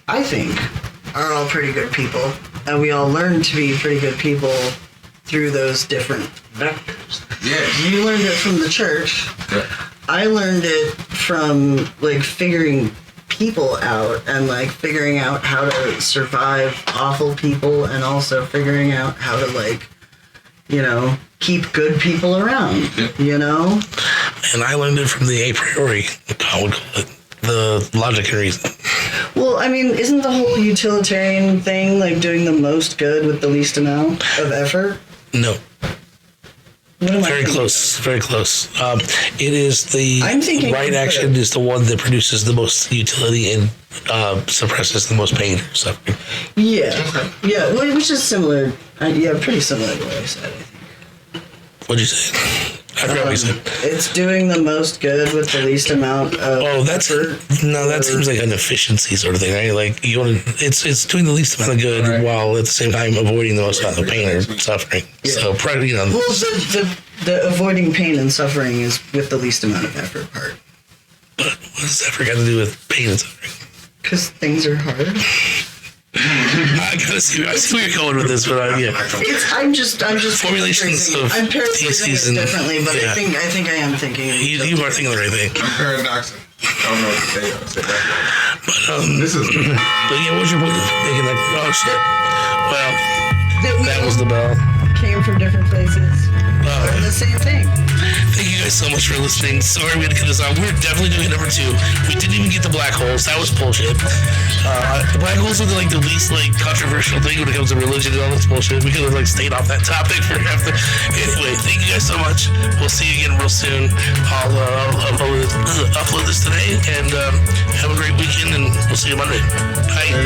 I think, are all pretty good people, and we all learn to be pretty good people through those different vectors. Yeah. You learned it from the church. Yeah. I learned it from, figuring people out and figuring out how to survive awful people, and also figuring out how to keep good people around. And I learned it from the a priori, I would call it, the logic and reason. Well, I mean, isn't the whole utilitarian thing doing the most good with the least amount of effort? No. What am I Very thinking close. of? Very close. It is the I'm thinking right action is the one that produces the most utility and suppresses the most pain or suffering. Yeah. Yeah, well, which is similar. Pretty similar to what I said, I think. What'd you say? I forgot what you said. It's doing the most good with the least amount of effort. That seems like an efficiency sort of thing, right? You want to, it's doing the least amount of good while at the same time avoiding the most amount of pain or suffering. Yeah. So, Well, the avoiding pain and suffering is with the least amount of effort part. But what does effort got to do with pain and suffering? Because things are hard. I see where you're going with this, but I'm just formulations of I'm paraphrasing theses it differently, but yeah. I think I am thinking. You are thinking the right thing. I'm paradoxing. I don't know what to say. I'll say that. But This is. But yeah, what's your point of making oh shit? Well, that was the bell. Came from different places. They're the same thing. Thank you guys so much for listening. Sorry we had to cut this off. We're definitely doing number 2. We didn't even get the black holes. That was bullshit. The black holes are the least controversial thing when it comes to religion and all this bullshit. We could have stayed off that topic for half the. Anyway, thank you guys so much. We'll see you again real soon. I'll upload this today, and have a great weekend, and we'll see you Monday. Bye.